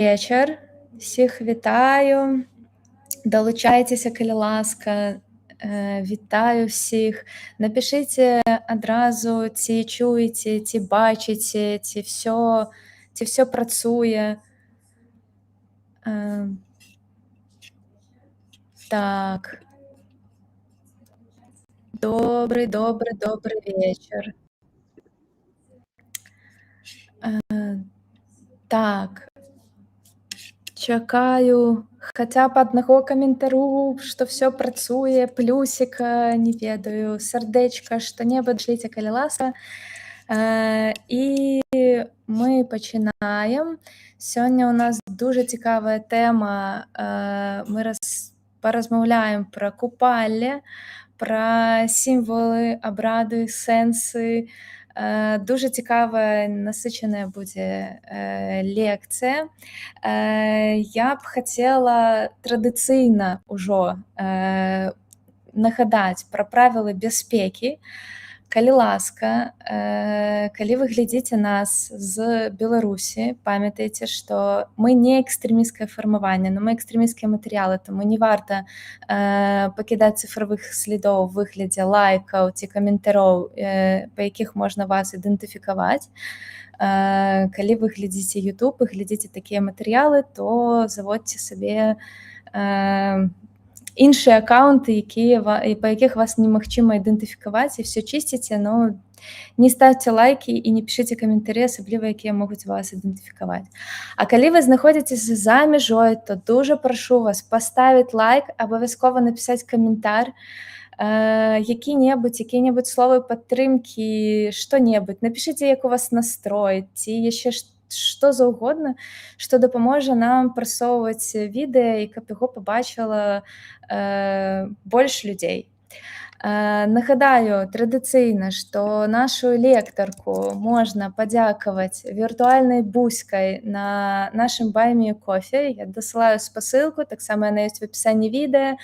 вечар. Всіх вітаю. Далучайцеся, калі ласка. Вітаю всіх. Напішыце адразу, ці чуеце, ці бачыце, ці всё працуе. Так. Добрый вечар. Так. Чакаю хаця б аднаго каментару, што всё працуе, плюсіка, не ведаю, сардэчка, што-небудзь шліце, калі ласка. І мы пачынаем. Сёння ў нас дужа цікавая тэма. Мы паразмаўляем пра купалле, пра сімвалы, абрады, сэнсы. Дужа цікавая, насычаная будзе лекцыя. Я б хацела традыцыйна ўжо нагадаць пра правілы бяспекі. Калі ласка, калі вы глядзіце нас з Беларусі, памятайце, што мы не экстрэмісцкае фармаванне, но мы экстрэмісцкія матэрыялы, таму не варта пакідаць цыфравых слідоў у выглядзе лайкаў ці каментароў, па якіх можна вас ідэнтыфікаваць. Калі вы глядзіце YouTube і глядзіце такія матэрыялы, то заводзьце сабе іншыя аккаунты, па якіх вас немагчыма ідэнтыфікаваць, і всё чысціце, но не ставьце лайкі і не пішыце каментары, асабліва якія могуць вас ідэнтыфікаваць. А калі вы знаходзіцеся за мяжой, то дужа прашу вас паставіць лайк, абавязкова напісаць каментар, якія-небудзь словы падтрымкі, што-небудзь. Напішыце, як у вас настрой, ці яшчэ што заўгодна, што дапаможа нам прасоўваць відэа, і каб яго пабачыла больш людзей. Нагадаю традыцыйна, што нашу лектарку можна падзякаваць віртуальнай буськай на нашым Buy-me-a-Coffee. Я дасылаю спасылку, таксама яна ёсць в апісанні відэа,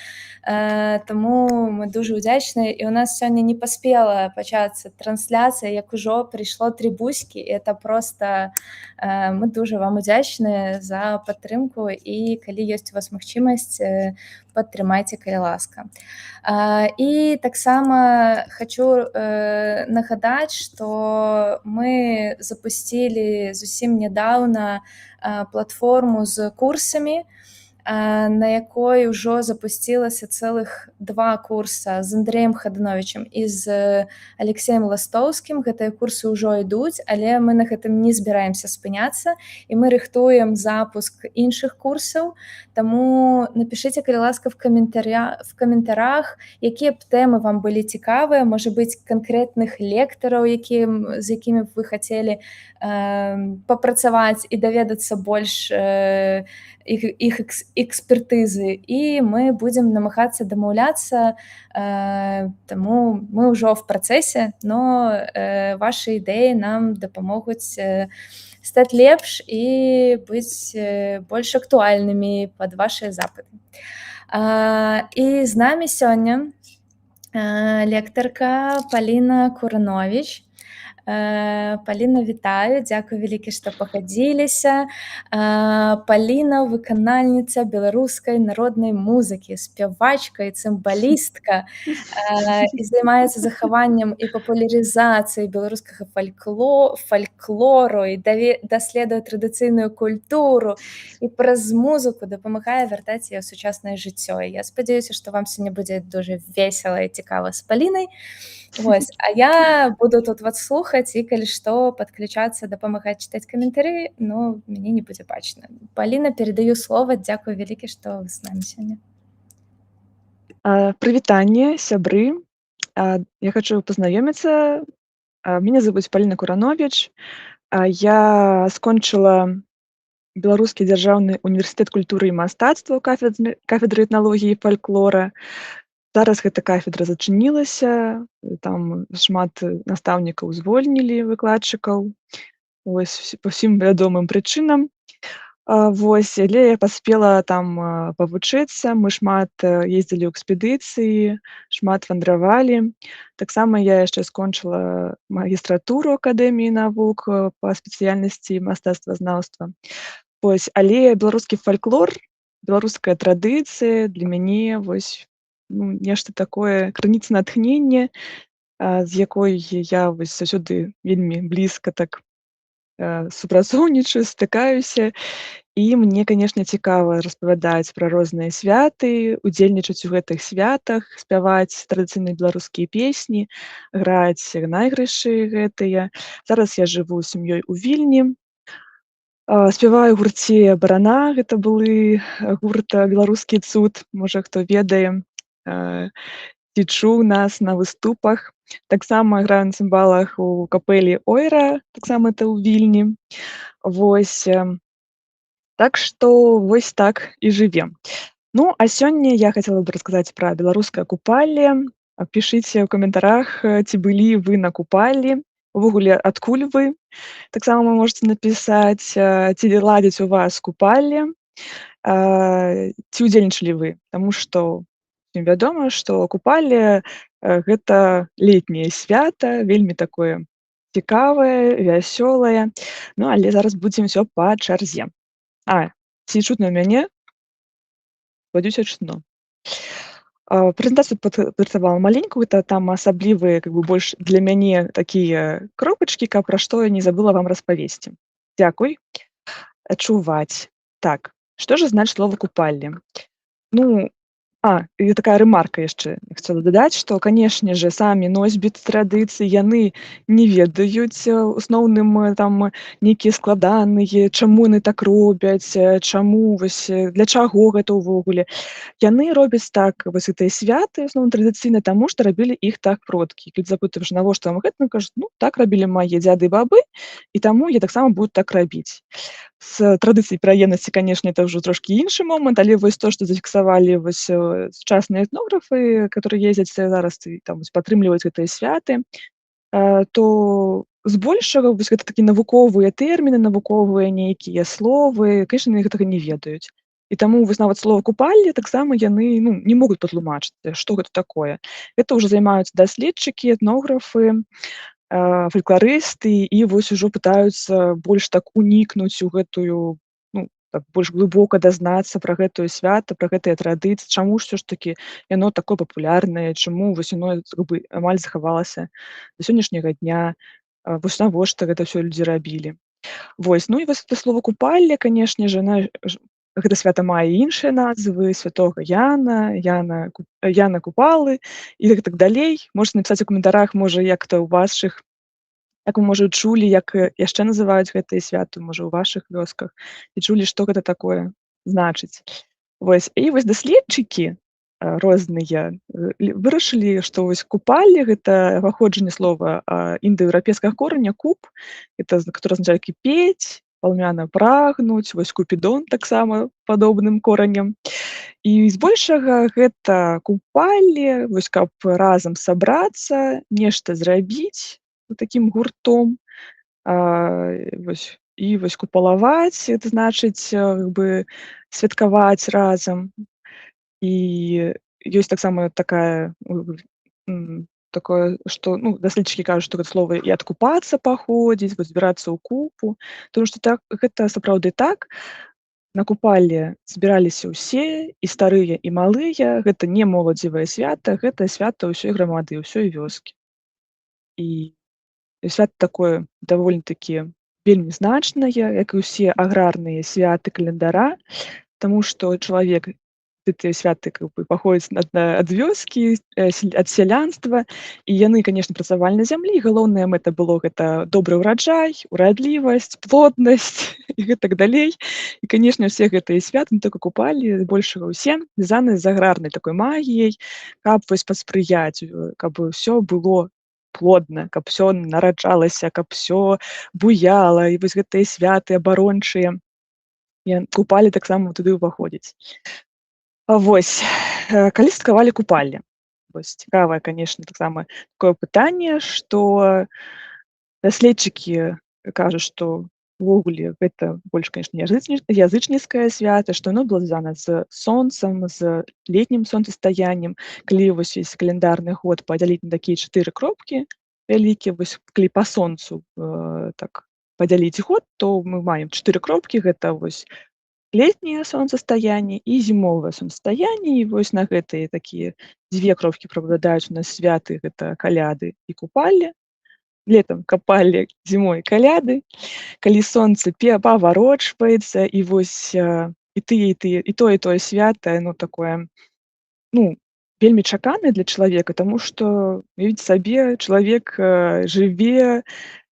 таму мы дужа ўдзячныя. І ў нас сёння не паспела пачацца трансляцыя, як ужо прыйшло 3 буські. Это проста мы дужа вам удзячныя за падтрымку, і калі ёсць у вас магчымасць, падтрымайце, калі ласка. І таксама хочу нагадаць, што мы запусцілі зусім нядаўна платформу з курсамі, на якой ужо запусцілася цэлых 2 курса з Андрэем Хадановічам і з Алексеем Ластоўскім. Гэтыя курсы ўжо ідуць, але мы на гэтым не збіраемся спыняцца, і мы рыхтуем запуск іншых курсаў. Таму напішыце, калі ласка, в каментарах, якія б тэмы вам былі цікавыя, можа быць, канкрэтных лектараў, з якімі б вы хацелі папрацаваць і даведацца больш іх экспертызы, і мы будзем намагацца дамаўляцца, таму мы ўжо в працэсе, но вашы ідэі нам дапамогуць стаць лепш і быць больш актуальнымі пад вашыя запыты. І з намі сёння лектарка Паліна Курановіч. Паліна, вітаю, дзякуй вялікі, што пагадзіліся. Паліна выканальніца беларускай народнай музыкі, спявачка і цымбалістка, і займаецца захаваннем і папулярызацыяй беларускага фальклору, і даследуе традыцыйную культуру, і праз музыку дапамагае вяртаць яе ў сучаснае жыццё. І я спадзяюся, што вам сёння будзе дужа весела і цікава з Палінай. Вось, а я буду тут вас слухаць, і калі што, падключацца, дапамагаць чытаць каментары, но мяне не будзе бачна. Паліна, перадаю слова, дзякуй вялікі, што вы з намі сёння. Прывітанне, сябры. Я хочу пазнаёміцца. Меня зовут Паліна Курановіч. Я скончыла Беларускі дзяржаўны універсітэт культуры і мастацтва ў кафедры этналогіі і фальклора. Зараз гэта кафедра зачынілася, там шмат настаўнікаў звольнілі, выкладчыкаў, вось па ўсім вядомым прычынам. Вось, але я паспела там павучыцца, мы шмат ездзілі ў экспедыцыі, шмат вандравалі. Таксама я яшчэ скончыла магістратуру Акадэміі навук па спецыяльнасці мастацтвазнаўства. Вось, але беларускі фальклор, беларуская традыцыя для мяне вось, ну, нешта такое, крыніца натхнення, з якой я вось заўсёды вельмі блізка так, супрацоўнічаю, стыкаюся. І мне, канешне, цікава распавядаць пра розныя святы, удзельнічаць у гэтых святах, спяваць традыцыйныя беларускія песні, граць найгрышы гэтыя. Зараз я жыву з сям'ёй у Вільні. Спяваю ў гурце «Барана», гэта былы гурт «Беларускі цуд», можа хто ведае, ці чуў нас на выступах. Таксама граю на цымбалах у капэлі «Ойра», таксама это ў Вільні. Вось, так што вось так і жывем. Ну, а сёння я хацела б расказаць пра беларускае купалле. Пішыце ў каментарах, ці былі вы на купаллі, увогуле адкуль вы. Таксама вы можаце напісаць, ці ладзіць у вас купалле, ці ўдзельнічалі вы. Таму што всім вядома, што купалле гэта летняе свята, вельмі такое цікавае, вясёлае. Ну, але зараз будзем усё па чарзе. Ці чутно мяне? Спадзяюся, чутно. Прэзентацыю падрыхтавала маленькую, это там асаблівыя, как бы больш для мяне такія кропачкі, каб пра што я не забыла вам распавесці. Дзякуй. Чуваць. Так, што ж значыць слова купальня? Ну, і такая рэмарка яшчэ хацела дадаць, што, канешне же, самі носьбіты традыцый, яны не ведаюць у асноўным там нейкія складаныя, чаму яны так робяць, чаму вось для чаго гэта ўвогуле. Яны робяць так вось гэтыя святы, асноўна традыцыйна, таму што рабілі іх так продкі. Людзі запытваеш, навошта вам гэта? Кажуць, ну, так рабілі мае дзяды і бабы, і таму я таксама буду так рабіць. З традыцыяй пераемнасці, канешне, это ўжо трошкі іншы момант, але вось то, што зафіксавалі вось сучасныя этнографы, которые ездзяць зараз і там падтрымліваюць гэтыя святы, то збольшага вось гэта такія навуковыя тэрміны, навуковыя нейкія словы, канешне, яны гэтага не ведаюць. І таму вось нават слова купальня таксама яны, ну, не могуць патлумачыць, што гэта такое. Гэта ўжо займаюцца даследчыкі, этнографы, фалькларысты, і вось ужо пытаюцца больш так унікнуць у гэтую, ну, так больш глыбока дазнацца пра гэтую свята, пра гэтыя традыцыі, чаму ж усё ж такі яно такое папулярнае, чаму вось яно как бы амаль захавалася да сённяшняга дня, вось навошта гэта ўсё людзі рабілі. Вось, ну і вось гэта слова купальня, канешне же, гэта свята мае іншыя назвы, святога Яна, Яна Купалы і гэтак далей. Можаце напісаць у каментарах, можа, як то ў вашых, як вы, можа, чулі, як яшчэ называюць гэтыя святы, можа, ў вашых вёсках, і чулі, што гэта такое значыць. Вось, і вось даследчыкі розныя вырашылі, што вось купальня гэта паходжанне слова індаеўрапейскага кораня куп, это который азначае кіпець, палмяна прагнуць, вось купідон таксама падобным коранем. І збольшага гэта купалле, вось каб разам сабрацца, нешта зрабіць такім гуртом, вось, і вось купалаваць, это значыць, как бы святкаваць разам. І ёсць таксама такая такое, што, ну, даследчыкі кажуць, што гэта слова і адкупацца паходзіць, вось збірацца ў купу, тому што так гэта сапраўды так. На купалле збіраліся ўсе, і старыя, і малыя, гэта не моладзевае свята, гэта свята ўсёй грамады, ўсёй вёскі. І свята такое даволі-такі вельмі значнае, як і ўсе аграрныя святы календара, таму што чалавек гэтыя святы как бы паходзяць ад вёскі, ад сялянства, і яны, канешне, працавалі на зямлі. Галоўная мэта было гэта добры ўраджай, урадлівасць, плоднасць і гэтак далей. І, канешне, ўсе гэтыя святы, не толькі купалі, збольшага ўсе звязаны з аграрнай такой магіяй, каб вось паспрыяць, каб усё было плодна, каб усё нараджалася, каб усё буяла, і вось гэтыя святы абарончыя, купалі таксама туды ўваходзяць. Вось, калі святкавалі купальня? Вось цікавае, канешне, таксама такое пытанне, што даследчыкі кажуць, што увогуле гэта больш, канешне, язычніцкае свята, што яно было звязана з сонцам, з летнім сонцастаяннем. Калі вось весь каляндарны год падзяліць на такія 4 кропкі вялікія, вось калі па сонцу так падзяліць год, то мы маем 4 кропкі. Гэта вось летнее сонцастаянне і зімовае сонцастаянне. І вось на гэтыя такія 2 кропкі прыпадаюць у нас святы, гэта каляды і купалле. Летом купалле, зімой каляды. Калі сонца паварочваецца, і вось, і тыя, і тое свята, такое, ну, вельмі чаканае для чалавека, таму што, уявіце сабе, чалавек, жыве,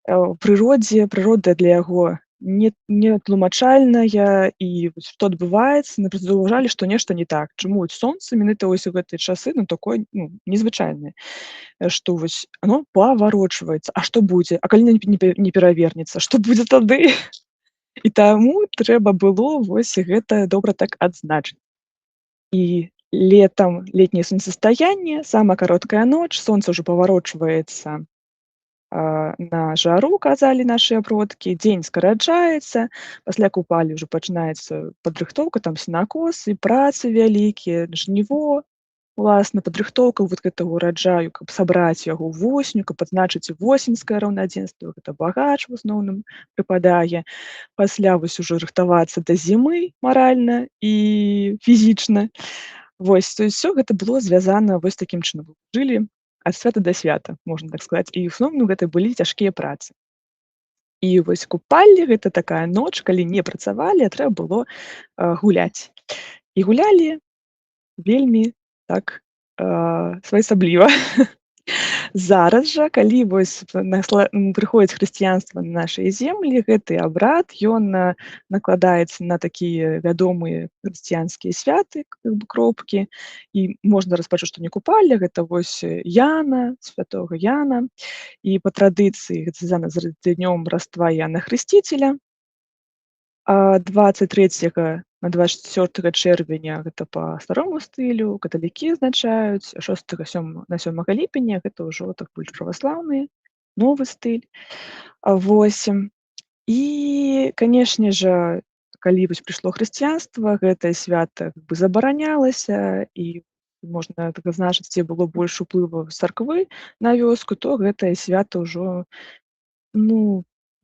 ў прыродзе, прырода для яго нетлумачальная, і вось што адбываецца, напрыклад, заўважалі, што нешта не так. Чаму вось сонца менавіта вось у гэтыя часы, такое, незвычайнае, што вось оно паварочваецца. А што будзе? А калі не перавернецца, што будзе тады? І таму трэба было вось гэта добра так адзначыць. І летам летняе сонцастаянне, самая кароткая ноч, сонца ўжо паварочваецца на жару, казалі нашыя продкі, дзень скараджаецца, пасля купалі ўжо пачынаецца падрыхтоўка, там сенакос і працы вялікія, жніво, уласна, падрыхтоўка вот гэтага ураджаю, каб сабраць яго восенню, каб адзначыць восеньскае раўнадзенства, гэта багач в асноўным прыпадае. Пасля вось ужо рыхтавацца да зімы маральна і фізічна. Вось, то есть усё гэта было звязана вось такім чынам. Жылі ад свята да свята, можна так сказаць. І ў асноўным гэта былі цяжкія працы. І вось купалле гэта такая ноч, калі не працавалі, а трэба было гуляць. І гулялі вельмі так своеасабліва. Зараз жа, калі вось прыходзіць хрысціянства на нашыя землі, гэты абрад, ён накладаецца на такія вядомыя хрысціянскія святы, кропкі, і можна распачуць, што не купалле, гэта вось Яна, святога Яна, і па традыцыі гэта звязана з днём Раства Яна Хрысціцеля. 23 на 24 чэрвеня гэта па старому стылю, каталікі адзначаюць, 6 на 7 ліпеня гэта ўжо так больш праваслаўны, новы стыль. Вось. І, канешне жа, калі вось прыйшло хрысціянства, гэтае свята забаранялася, і можна так адзначыць, дзе было больш уплыву царквы на вёску, то гэтае свята ўжо,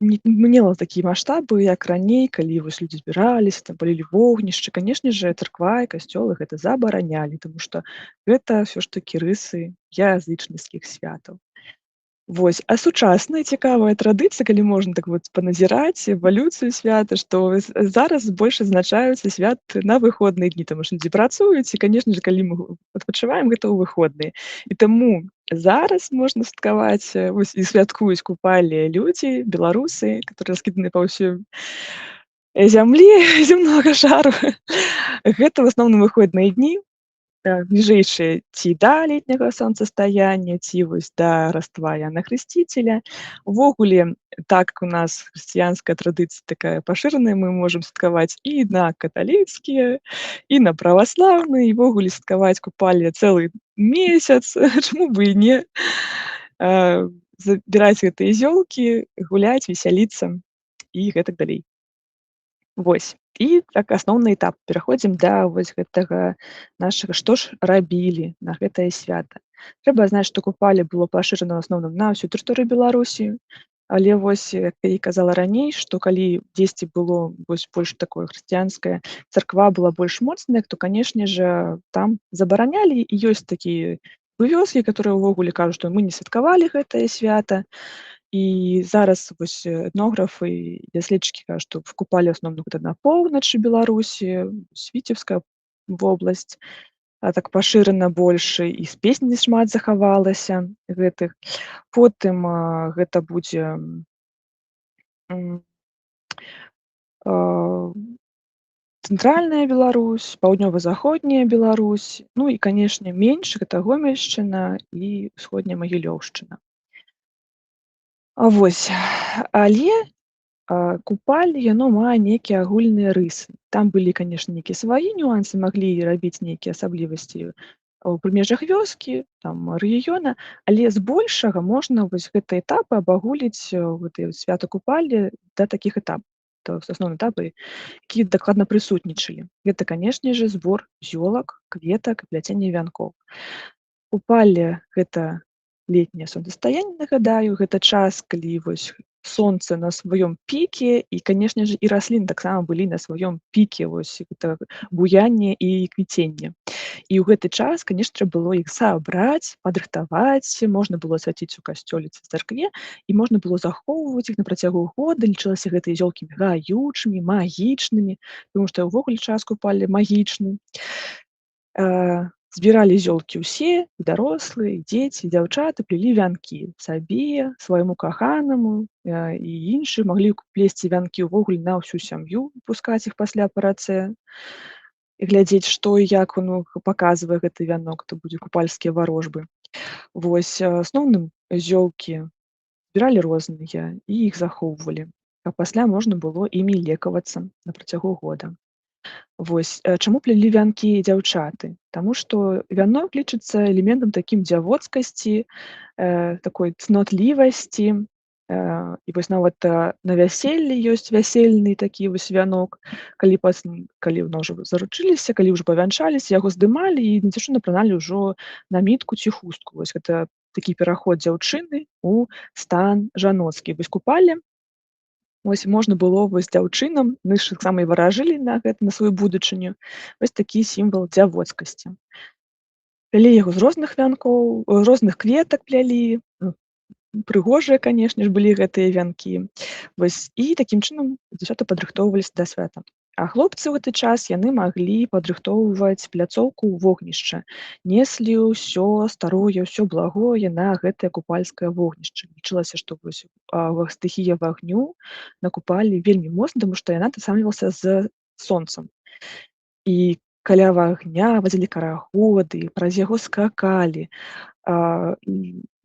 не мела такія маштабы, як раней, калі вось людзі збіраліся, там палілі вогнішчы. Канешне ж, царква і касцёлы гэта забаранялі, таму што гэта ўсё ж такі рысы язычніцкіх святаў. Вось. А сучасная цікавая традыцыя, калі можна так вот паназіраць эвалюцыю свята, што зараз больш адзначаюцца святы на выходныя дні, таму што людзі працуюць, і, канешне ж, калі мы адпачываем, гэта ў выходныя. І таму зараз можна святкаваць, вось, і святкуюць купалле людзі, беларусы, которые раскіданы па ўсёй зямлі, зямнога шару. Гэта ў асноўным выходныя дні, бліжэйшыя ці да летняга сонцастаяння, ці вось да Раства Яна Хрысціцеля. Увогуле, так як у нас хрысціянская традыцыя такая пашыраная, мы можам святкаваць і на каталіцкія, і на праваслаўныя, і ўвогуле святкаваць купалле цэлы месяц, чаму б і не. Забіраць гэтыя зёлкі, гуляць, весяліцца і гэтак далей. Вось. І так асноўны этап. Пераходзім да вось гэтага нашага, што ж рабілі на гэтае свята. Трэба знаць, што купалле было пашырана ў асноўным на ўсю тэрыторыю Беларусі, але вось, як я і казала раней, што калі дзесьці было вось больш такое хрысціянскае, царква была больш моцная, то, канешне ж, там забаранялі, і ёсць такія вёскі, которые ўвогуле кажуць, што мы не святкавалі гэтае свята. І зараз вось этнографы і даследчыкі кажуць, што купалі ў асноўным гэта на поўначы Беларусі, Віцебская вобласць, так пашырана больш, і з песні шмат захавалася гэтых. Потым гэта будзе цэнтральная Беларусь, паўднёва-заходняя Беларусь, і, канешне, менш гэта Гомельшчына і ўсходняя Магілёўшчына. Вось. Але купалле, яно мае нейкія агульныя рысы. Там былі, канешне, нейкія свае нюансы, маглі рабіць нейкія асаблівасці ў прымежах вёскі, там, рэгіёна, але збольшага можна вось гэтыя этапы абагуліць, гэтыя свята купалле, да такіх этапаў. Это асноўныя этапы, якія дакладна прысутнічалі. Гэта, канешне ж, збор зёлак, кветак, пляценне вянкоў. Купалле гэта летняе сонцастаянне, нагадаю, гэта час, калі вось сонца на сваём піке і, канешне ж, і расліны таксама былі на сваём піке, вось гэта буянне і квіценне. І ў гэты час, канешне, трэба было іх сабраць, падрыхтаваць, можна было свяціць у касцёле ці царкве, і можна было захоўваць іх на працягу года. Лічылася гэтыя зёлкі гаючымі, магічнымі, таму што ўвогуле час купалі магічны. Збіралі зёлкі ўсе, і дарослыя, і дзеці, і дзяўчаты, плелі вянкі сабе, свайму каханаму, і іншыя маглі плесці вянкі ўвогуле на ўсю сям'ю, пускаць іх пасля па рацэ, і глядзець, што і як паказвае гэты вянок, то будзе купальскія варожбы. Вось, асноўным зёлкі збіралі розныя і іх захоўвалі, каб пасля можна было імі лекавацца на працягу года. Вось, чаму плелі вянкі дзяўчаты? Таму што вянок лічыцца элементам такім дзявоцкасці, такой цнотлівасці. І вось нават, на вяселлі ёсць вясельны такі вось вянок. Калі ўжо заручыліся, калі ўжо павянчаліся, яго здымалі і на дзяўчыну напраналі ўжо намітку ці хустку. Вось гэта такі пераход дзяўчыны ў стан жаноцкі. Вось купалі. Вось можна было вось дзяўчынам, мы ж таксама і варажылі на гэта, на сваю будучыню. Вось такі сімвал дзявоцкасці. Плялі яго з розных вянкоў, розных кветак плялі. Прыгожыя, канешне ж, былі гэтыя вянкі. Вось, і такім чынам дзяўчаты падрыхтоўваліся да свята. А хлопцы ў гэты час яны маглі падрыхтоўваць пляцоўку ў вогнішча. Неслі ўсё старое, ўсё благое на гэтае купальскае вогнішча. Лічылася, што вось стыхія вагню на купалі вельмі моцна, таму што яна атасамлівалася з сонцам. І каля агня вадзілі карагоды, праз яго скакалі.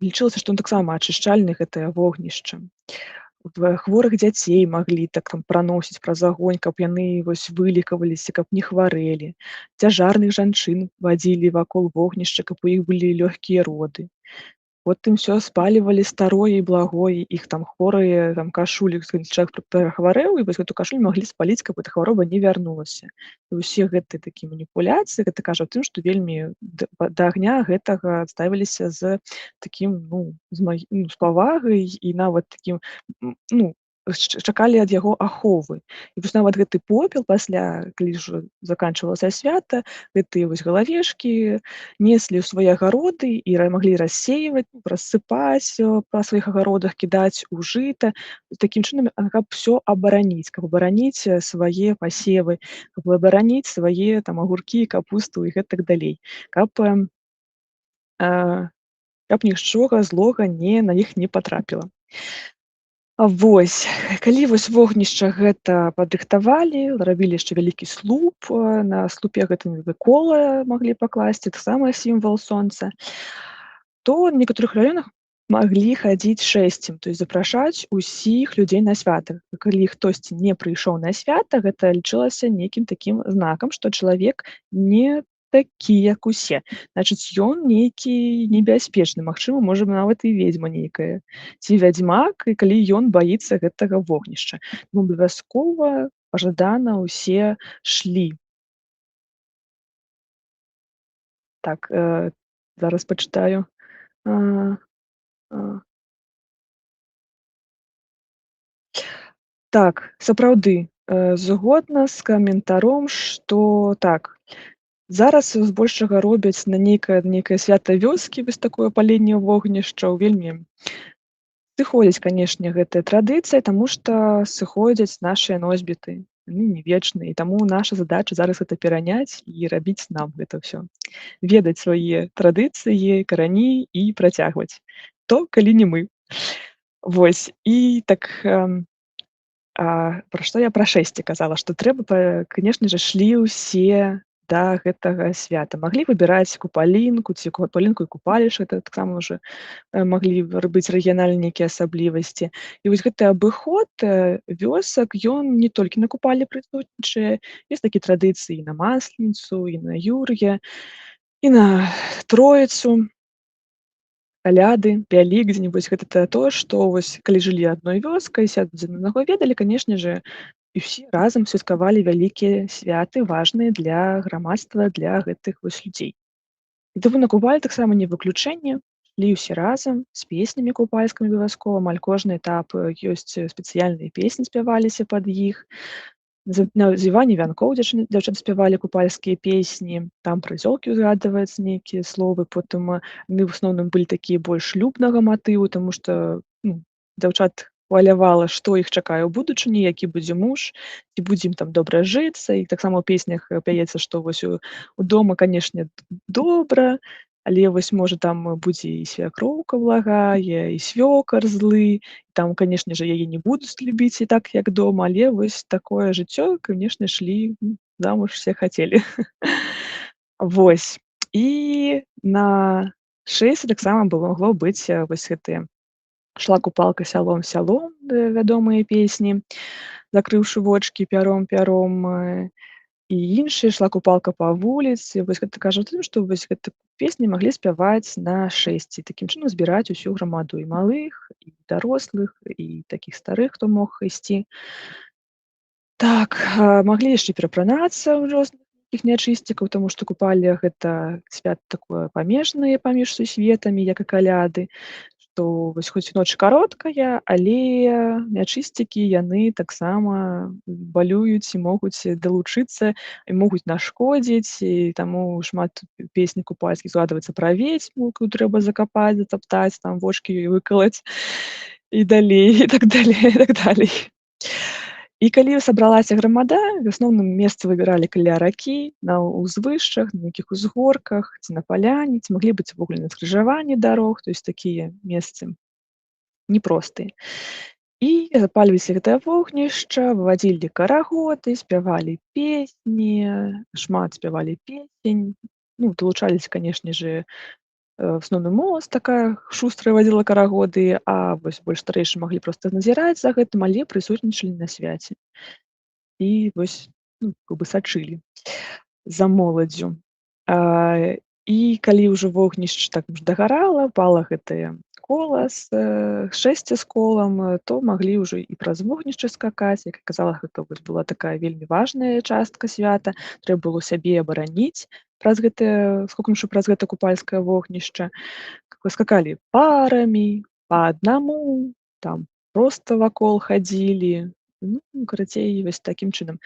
Лічылася, што таксама ачышчальны гэтае вогнішча. Хворых дзяцей маглі так там праносіць праз агонь, каб яны вось вылікаваліся, каб не хварэлі. Цяжарных жанчын вадзілі вакол вогнішча, каб у іх былі лёгкія роды. Потым усё спалівалі старое і благое, іх там хворыя там кашулі, чалавек перахварэў, і вось гэту кашулю маглі спаліць, каб эта хвароба не вярнулася. І ўсе гэтыя такія маніпуляцыі, гэта кажа аб тым, што вельмі да агня гэтага ставіліся з такім, з павагай і нават такім, чакалі ад яго аховы. І вось нават гэты попел пасля, калі ўжо заканчвалася свята, гэтыя вось галавешкі неслі ў свае агароды і маглі рассейваць, рассыпаць па сваіх агародах, кідаць у жыта. Такім чынам, каб усё абараніць, каб абараніць свае пасевы, каб абараніць свае там агуркі, капусту і гэтак далей. Каб нічога злога на іх не патрапіла. Вось, калі вось вогнішча гэта падрыхтавалі, рабілі яшчэ вялікі слуп, на слупе гэта кола маглі пакласці, таксама сімвал сонца, то ў некаторых раёнах маглі хадзіць шэсцем, то есть запрашаць усіх людзей на свята. Калі хтосьці не прыйшоў на свята, гэта лічылася нейкім такім знакам, што чалавек не такі, як усе. Значыць, ён нейкі небяспечны, магчыма, можа, нават і ведзьма нейкая, ці вядзьмак, і калі ён баіцца гэтага вогнішча. Таму абавязкова пажадана ўсе шлі. Так, зараз пачытаю. Так, сапраўды, згодна з каментаром, што так, зараз збольшага робяць на нейкае свята вёскі, вось такое паленне вогнішчаў, вельмі сыходзіць, канешне, гэтая традыцыя, таму што сыходзяць нашыя носьбіты, яны не вечныя, і таму наша задача зараз гэта пераняць і рабіць нам гэта ўсё. Ведаць свае традыцыі, карані і працягваць. То, калі не мы. Вось, і так, пра што я пра шэсце казала, што трэба, канешне ж, шлі ўсе да гэтага свята. Маглі выбіраць купалінку ці купалінку і купаліш, гэта таксама ўжо маглі быць рэгіянальныя нейкія асаблівасці. І вось гэты абыход вёсак, ён не толькі на купалі прысутнічае, ёсць такія традыцыі і на Масленіцу, і на Юр'я, і на Троіцу, каляды, Вялікдзень. Вось гэта тое, што вось калі жылі адной вёскай, адзін аднаго ведалі, канешне ж, і ўсе разам святкавалі вялікія святы, важныя для грамадства, для гэтых вось людзей. І таму на купалі таксама не выключэнне. ішлі ўсе разам з песнямі купальскімі абавязкова. Амаль кожны этап ёсць спецыяльныя песні спяваліся пад іх. На зіванні вянкоў дзяўчаты спявалі купальскія песні, там пра зёлкі ўзгадваюцца нейкія словы, потым яны ў асноўным былі такія больш шлюбнага матыву, таму што дзяўчат хвалявала, што іх чакае ў будучыні, які будзе муж, ці будзе ім там добра жыцца. І таксама ў песнях пяецца, што вось дома, канешне, добра, але вось можа там будзе і свякроўка благая, і свёкар злы. Там, канешне же, яе не будуць любіць і так, як дома, але вось такое жыццё, канешне, шлі замуж все хацелі. Вось. І на шэсце таксама магло быць вось гэтыя «Шла купалка сялом, сялом», вядомыя песні, «Закрыўшы вочкі пяром, пяром», і іншыя, «Шла купалка па вуліцы». Вось гэта кажа тым, што вось гэты песні маглі спяваць на шэсці, такім чынам збіраць усю грамаду і малых, і дарослых, і такіх старых, хто мог ісці. Так, маглі яшчэ перапранацца ў розных нейкіх нячысцікаў, таму што купалля — гэта свята такое памежнае паміж сусветамі, як і каляды, што вось хоць ноч кароткая, але нячысцікі яны таксама балююць і могуць далучыцца, і могуць нашкодзіць, і таму шмат песень купальскіх згадваецца пра ведзьму, якую трэба закапаць, затаптаць, там вочкі ёй выкалаць і далей, і так далей, і так далей. І калі сабралася грамада, в асноўным месцы выбіралі каля ракі, на ўзвышшах, на нейкіх узгорках, ці на паляне, ці маглі быць увогуле на скрыжаванні дарог, то есть такія месцы непростыя. І запальваліся гэтае вогнішча, вывадзілі карагоды, спявалі песні, шмат спявалі песень. Далучаліся, канешне же, в асноўным моладзь такая шустрая вадзіла карагоды, а вось больш старэйшыя маглі проста назіраць за гэтым, але прысутнічалі на свяце. І вось сачылі за моладдзю. І калі ўжо вогнішча так дагарала, пала гэтае кола шэсце з колам, то маглі ўжо і праз вогнішча скакаць. Як аказала, гэта вось была такая вельмі важная частка свята. Трэба было сябе абараніць праз гэта купальскае вогнішча. Скакалі парамі, па аднаму, там проста вакол хадзілі. Карацей, вось такім чынам.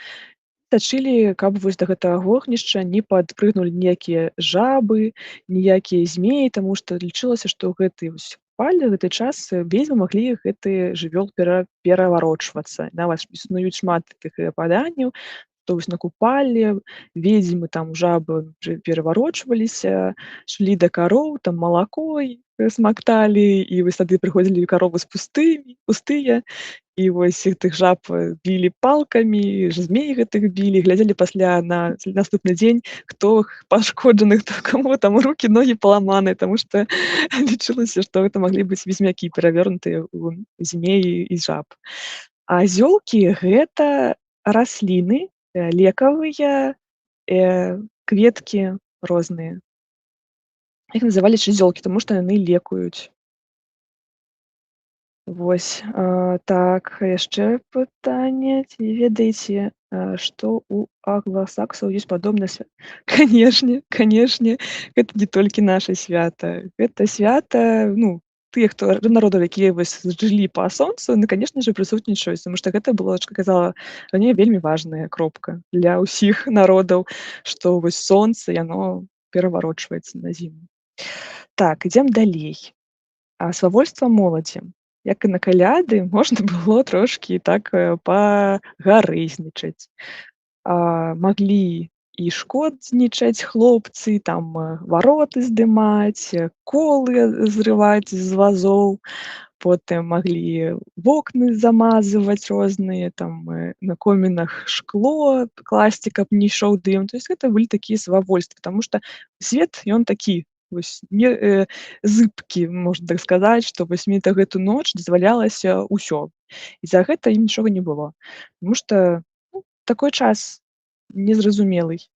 Сачылі, каб вось да гэтага вогнішча не падпрыгнулі ніякія жабы, ніякія змеі, таму што лічылася, што ў гэты вось купальні, гэты час ведзьмы маглі гэты жывёл пераварочвацца. Нават існуюць шмат такіх паданняў, што вось на купалле ведзьмы, там жабы пераварочваліся, шлі да кароў, там малако смакталі, і вось тады прыходзілі каровы пустыя, і вось гэтых жаб білі палкамі, змей гэтых білі, глядзелі пасля на наступны дзень, хто пашкоджаны, каму там рукі, ногі паламаныя, таму што лічылася, што гэта маглі быць ведзьмякі, перавернутыя ў змеі і жаб. А зёлкі — гэта расліны лекавыя, кветкі розныя. Іх называлі зёлкі, таму што яны лекуюць. Вось, так, яшчэ пытанне. Ці ведаеце, што ў англасаксаў ёсць падобнае свята? Канешне, гэта не толькі наша свята. Гэта свята, тыя, хто народаў, якія вось жылі па сонцу, канешне же, прысутнічаюць, таму што гэта было, як казала раней, вельмі важная кропка для ўсіх народаў, што вось сонца, яно пераварочваецца на зіму. Так, ідзём далей. Свавольства моладзі. Як і на каляды, можна было трошкі так пагарызнічаць. Маглі і шкоднічаць хлопцы, там вароты здымаць, колы зрываць з вазоў, потым маглі вокны замазваць розныя, там на комінах шкло класці, каб не ішоў дым. То есть гэта былі такія свавольствы, таму што свет, ён такі, вось не зыбкі, можна так сказаць, што вось мне гэту ноч дазвалялася ўсё. І за гэта ім нічога не было. Таму што такой час незразумелый,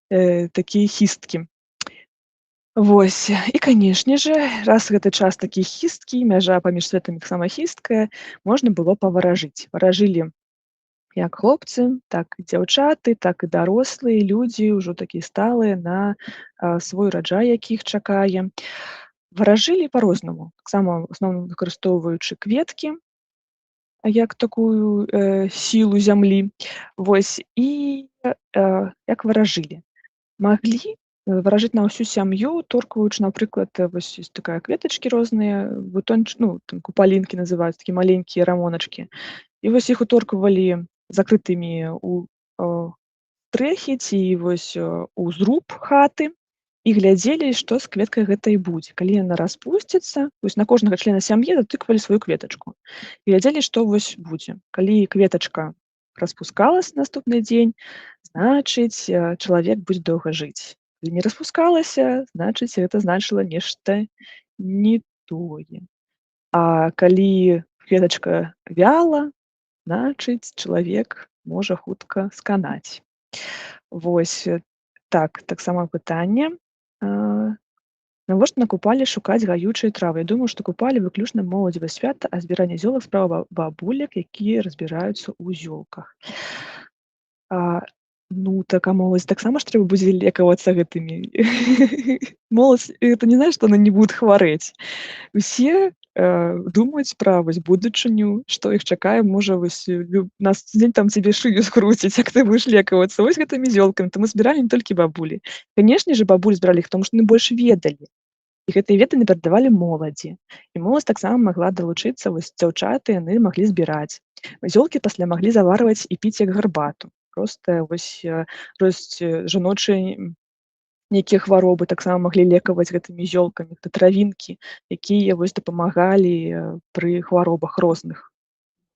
такія хісткі. Вось. І, канешне же, раз гэты час такі хісткі, мяжа паміж светамі таксама хісткая, можна было паваражыць. Варажылі як хлопцы, так і дзяўчаты, так і дарослыя людзі, ўжо такія сталыя, на свой ураджай, які іх чакае. Варажылі па-рознаму, таксама ў асноўным выкарыстоўваючы кветкі, як такую, сілу зямлі. Вось і, як варажылі. Маглі, варажыць на ўсю сям'ю, торкаючы, напрыклад, вось ёсць такая кветачкі розныя, ну, там купалінкі называюць, такія маленькія рамоначкі. І вось іх уторквалі закрытымі ў, стрэхі ці вось, у зруб хаты і глядзелі, што з кветкай гэтай будзе. Калі яна распусціцца, вось на кожнага члена сям'і затыквалі сваю кветачку і глядзелі, што вось будзе. Калі кветачка распускалась наступны дзень, значыць, чалавек будзе доўга жыць. Калі не распускалася, значыць, гэта значыла нешта не тое. А калі кветачка вяла, значыць, чалавек можа хутка сканаць. Вось, так, таксама пытанне. А, Навошта на купалі шукаць гаючыя травы? Я думаю, што купалі выключна моладзевае свята, а збіранне зёлак справа бабулек, якія разбіраюцца ў зёлках. Ну, так, а моладзь таксама ж трэба будзе лекавацца гэтымі. Моладзь, это не значит, што яны не будуць хварэць. Усе, думаюць пра вось будучыню, што іх чакае, можа, вось, нас дзень там цябе шыю скруціць, як ты будзеш лекавацца. Вось гэтымі зёлкамі. Таму збіралі не толькі бабулі. Канешне же, бабулі збіралі іх, таму што яны больш ведалі. І гэтыя веды перадавалі моладзі. І моладзь таксама магла далучыцца, вось дзяўчаты, яны маглі збіраць. Зёлкі пасля маглі заварваць і піць як гарбату. Проста вось, ёсць жаночыя нейкія хваробы таксама маглі лекаваць гэтымі зёлкамі. Гэта травінкі, якія вось дапамагалі пры хваробах розных.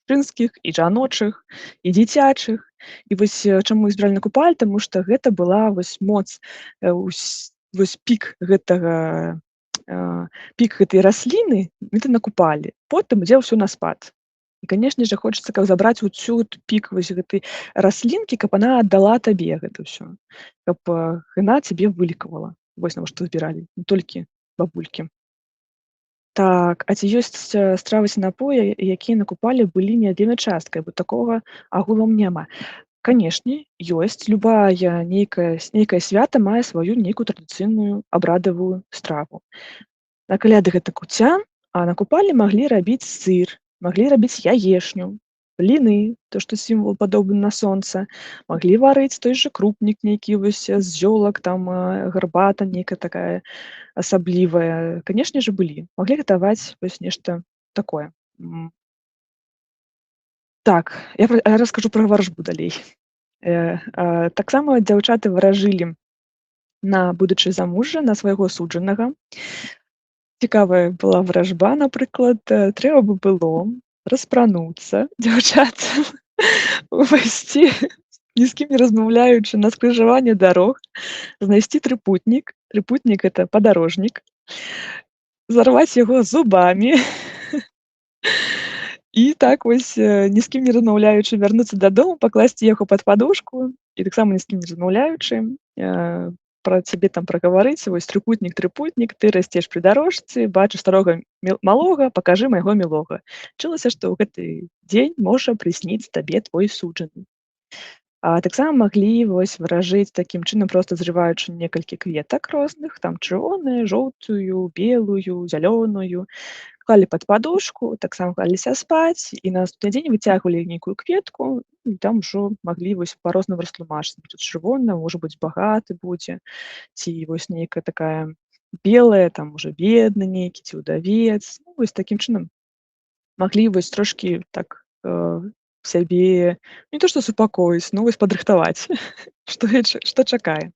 Мужчынскіх і жаночых, і дзіцячых. І вось чаму іх збіралі на купаль, таму што гэта была вось моц, вось пік гэтай расліны, гэта на купалі. Потым ідзе ўсё на спад. І, канешне же, хочацца, каб забраць усю пік вось гэтай раслінкі, каб яна аддала табе гэта ўсё. Каб яна цябе вылікавала. Вось навошта збіралі, не толькі бабулькі. Так, а ці ёсць стравы ці напоі, якія на купалі былі неад'емнай часткай, бо такога агулам няма? Канешне, ёсць. Любая нейкае свята мае сваю нейкую традыцыйную абрадавую страву. На каляды гэта куця, а на купалі маглі рабіць сыр, маглі рабіць яешню, бліны, то, што сімвал падобны на сонца, маглі варыць той жа крупнік нейкі вось з зёлак, там гарбата нейкая такая асаблівая. Канешне же, былі. Маглі гатаваць вось нешта такое. Так, я раскажу пра варажбу далей. Таксама дзяўчаты варажылі на будучае замужжа, на свайго суджанага. Цікавая была варажба, напрыклад, трэба было распрануцца дзяўчатам, увайсці, ні з кім не размаўляючы, на скрыжаванне дарог, знайсці трыпутнік, трыпутнік — гэта падарожнік, зарваць яго зубамі і так вось, ні з кім не размаўляючы, вярнуцца дадому, пакласці яго пад падушку і таксама ні з кім не размаўляючы, пра цябе там прагаварыць, вось трыпутнік, трыпутнік, ты расцеш пры дарожцы, бачыш старога малога, пакажы майго мілога. Лічылася, што ў гэты дзень можа прысніць табе твой суджаны. Таксама маглі вось варажыць такім чынам, проста зрываючы некалькі кветак розных, там чырвоную, жоўтую, белую, зялёную, клалі пад падушку, таксама клаліся спаць і на наступны дзень выцягвалі нейкую кветку, і там ужо маглі вось па-рознаму растлумачыць. Тут чырвоная, можа быць, багаты будзе, ці вось нейкая такая белая, там ужо бедны нейкі, ці ўдавец. Ну, вось такім чынам маглі вось трошкі так сябе не то што супакоіць, ну вось падрыхтаваць, што чакае.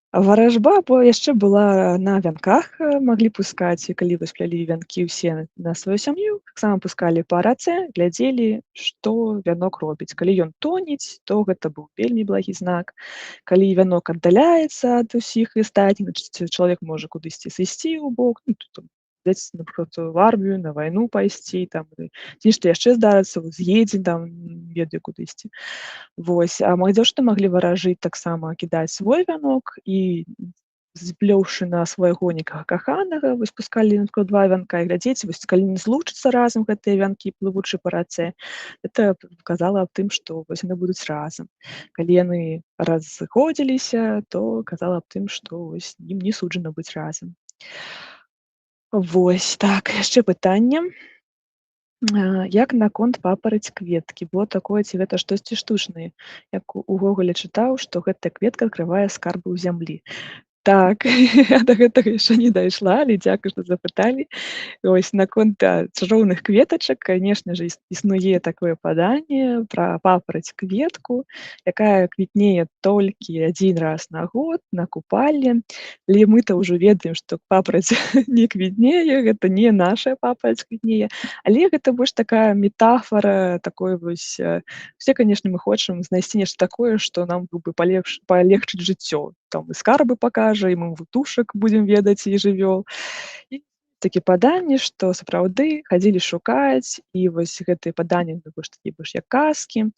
Варажба яшчэ была на вянках, маглі пускаць, калі вось плялі вянкі ўсе на сваю сям'ю, таксама пускалі па рацэ, глядзелі, што вянок робіць. Калі ён тоніць, то гэта быў вельмі благі знак. Калі вянок аддаляецца ад усіх астатніх, значыць, чалавек можа кудысьці сысці ў бок, ну, тут взяць, напрыклад, в армію, на вайну пайсці, там, ці нешта яшчэ здарыцца, з'едзе там, не ведаю, кудысьці. Вось, а дзяўчаты маглі варажыць таксама, кідаць свой вянок і, зплёўшы на свайго некага каханага, вось пускалі, напрыклад, 2 вянка і глядзець, вось калі не злучацца разам гэтыя вянкі, плывучы па рацэ, гэта казала аб тым, што вось яны будуць разам. Калі яны разыходзіліся, то казала аб тым, што вось ім не суджана быць разам. Вось, так, яшчэ пытанне. Як наконт папараць кветкі? Было такое, ці гэта штосьці штучнае? Як у Гоголя чытаў, што гэтая кветка адкрывае скарбы ў зямлі. Так, я да гэтага яшчэ не дайшла, але дзякуй, што запыталі. Ось наконт, чароўных кветачак, канешне ж, існуе такое паданне пра папараць кветку, якая квітнее толькі адзін раз на год на купалле. Але мы-то ўжо ведаем, што папараць не квітнее, гэта не наша папараць квітнее, але гэта больш такая метафара такой вось, усе, канешне, мы хочам знайсці нешта такое, што нам как бы палегчыць жыццё. Там і скарбы пакажа, і мы птушак будзем ведаць і жывёл. І такі паданні, што сапраўды хадзілі шукаць, і вось гэтыя паданні больш такі больш як казкі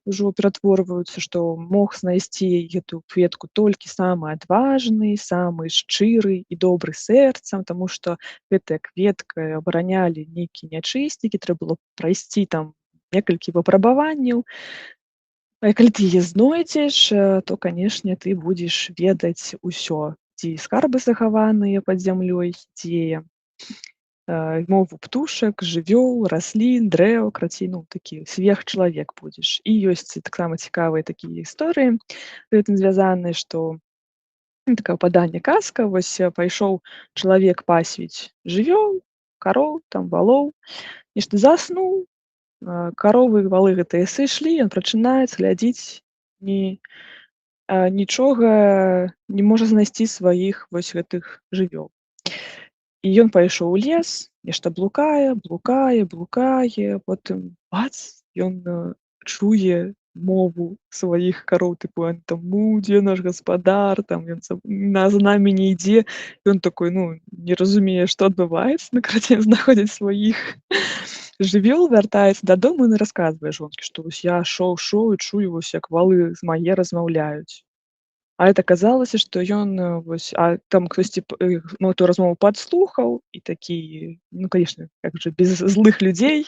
ўжо ператворваюцца, што мог знайсці гэтую кветку толькі самы адважны, самы шчыры і добры сэрцам, таму што гэтая кветка абаранялі нейкія нячысцікі, трэба было прайсці там некалькі выпрабаванняў. Калі ты яе знойдзеш, то, канешне, ты будзеш ведаць усё, ці скарбы захаваныя пад зямлёй, ці мову птушак, жывёл, раслін, дрэў, карацей, ну, такі сверхчалавек будзеш. І ёсць таксама цікавыя такія гісторыі з гэтым звязаныя, што такое паданне казка, вось пайшоў чалавек пасвіць жывёл, кароў, там валоў, нешта заснуў, каровы, валы гэтыя сышлі, ён прачынаецца, глядзіць, нічога не можа знайсці сваіх вось гэтых жывёл. І ён пайшоў у лес, нешта блукае, блукае, блукае, потым бац, ён чуе мову сваіх кароў, тыпу там «Му, дзе наш гаспадар?» там ён за намі не ідзе. Ён такой, ну, не разумее, што адбываецца, ну, карацей, знаходзіць сваіх жывёл, вяртаецца дадому і расказвае жонкі, што вось я шоў і чую, вось як валы з мае размаўляюць. А это аказалася, што ён вось, там хтосьці ну, эту размову падслухаў і такі, ну, канешне, як жа без злых людзей,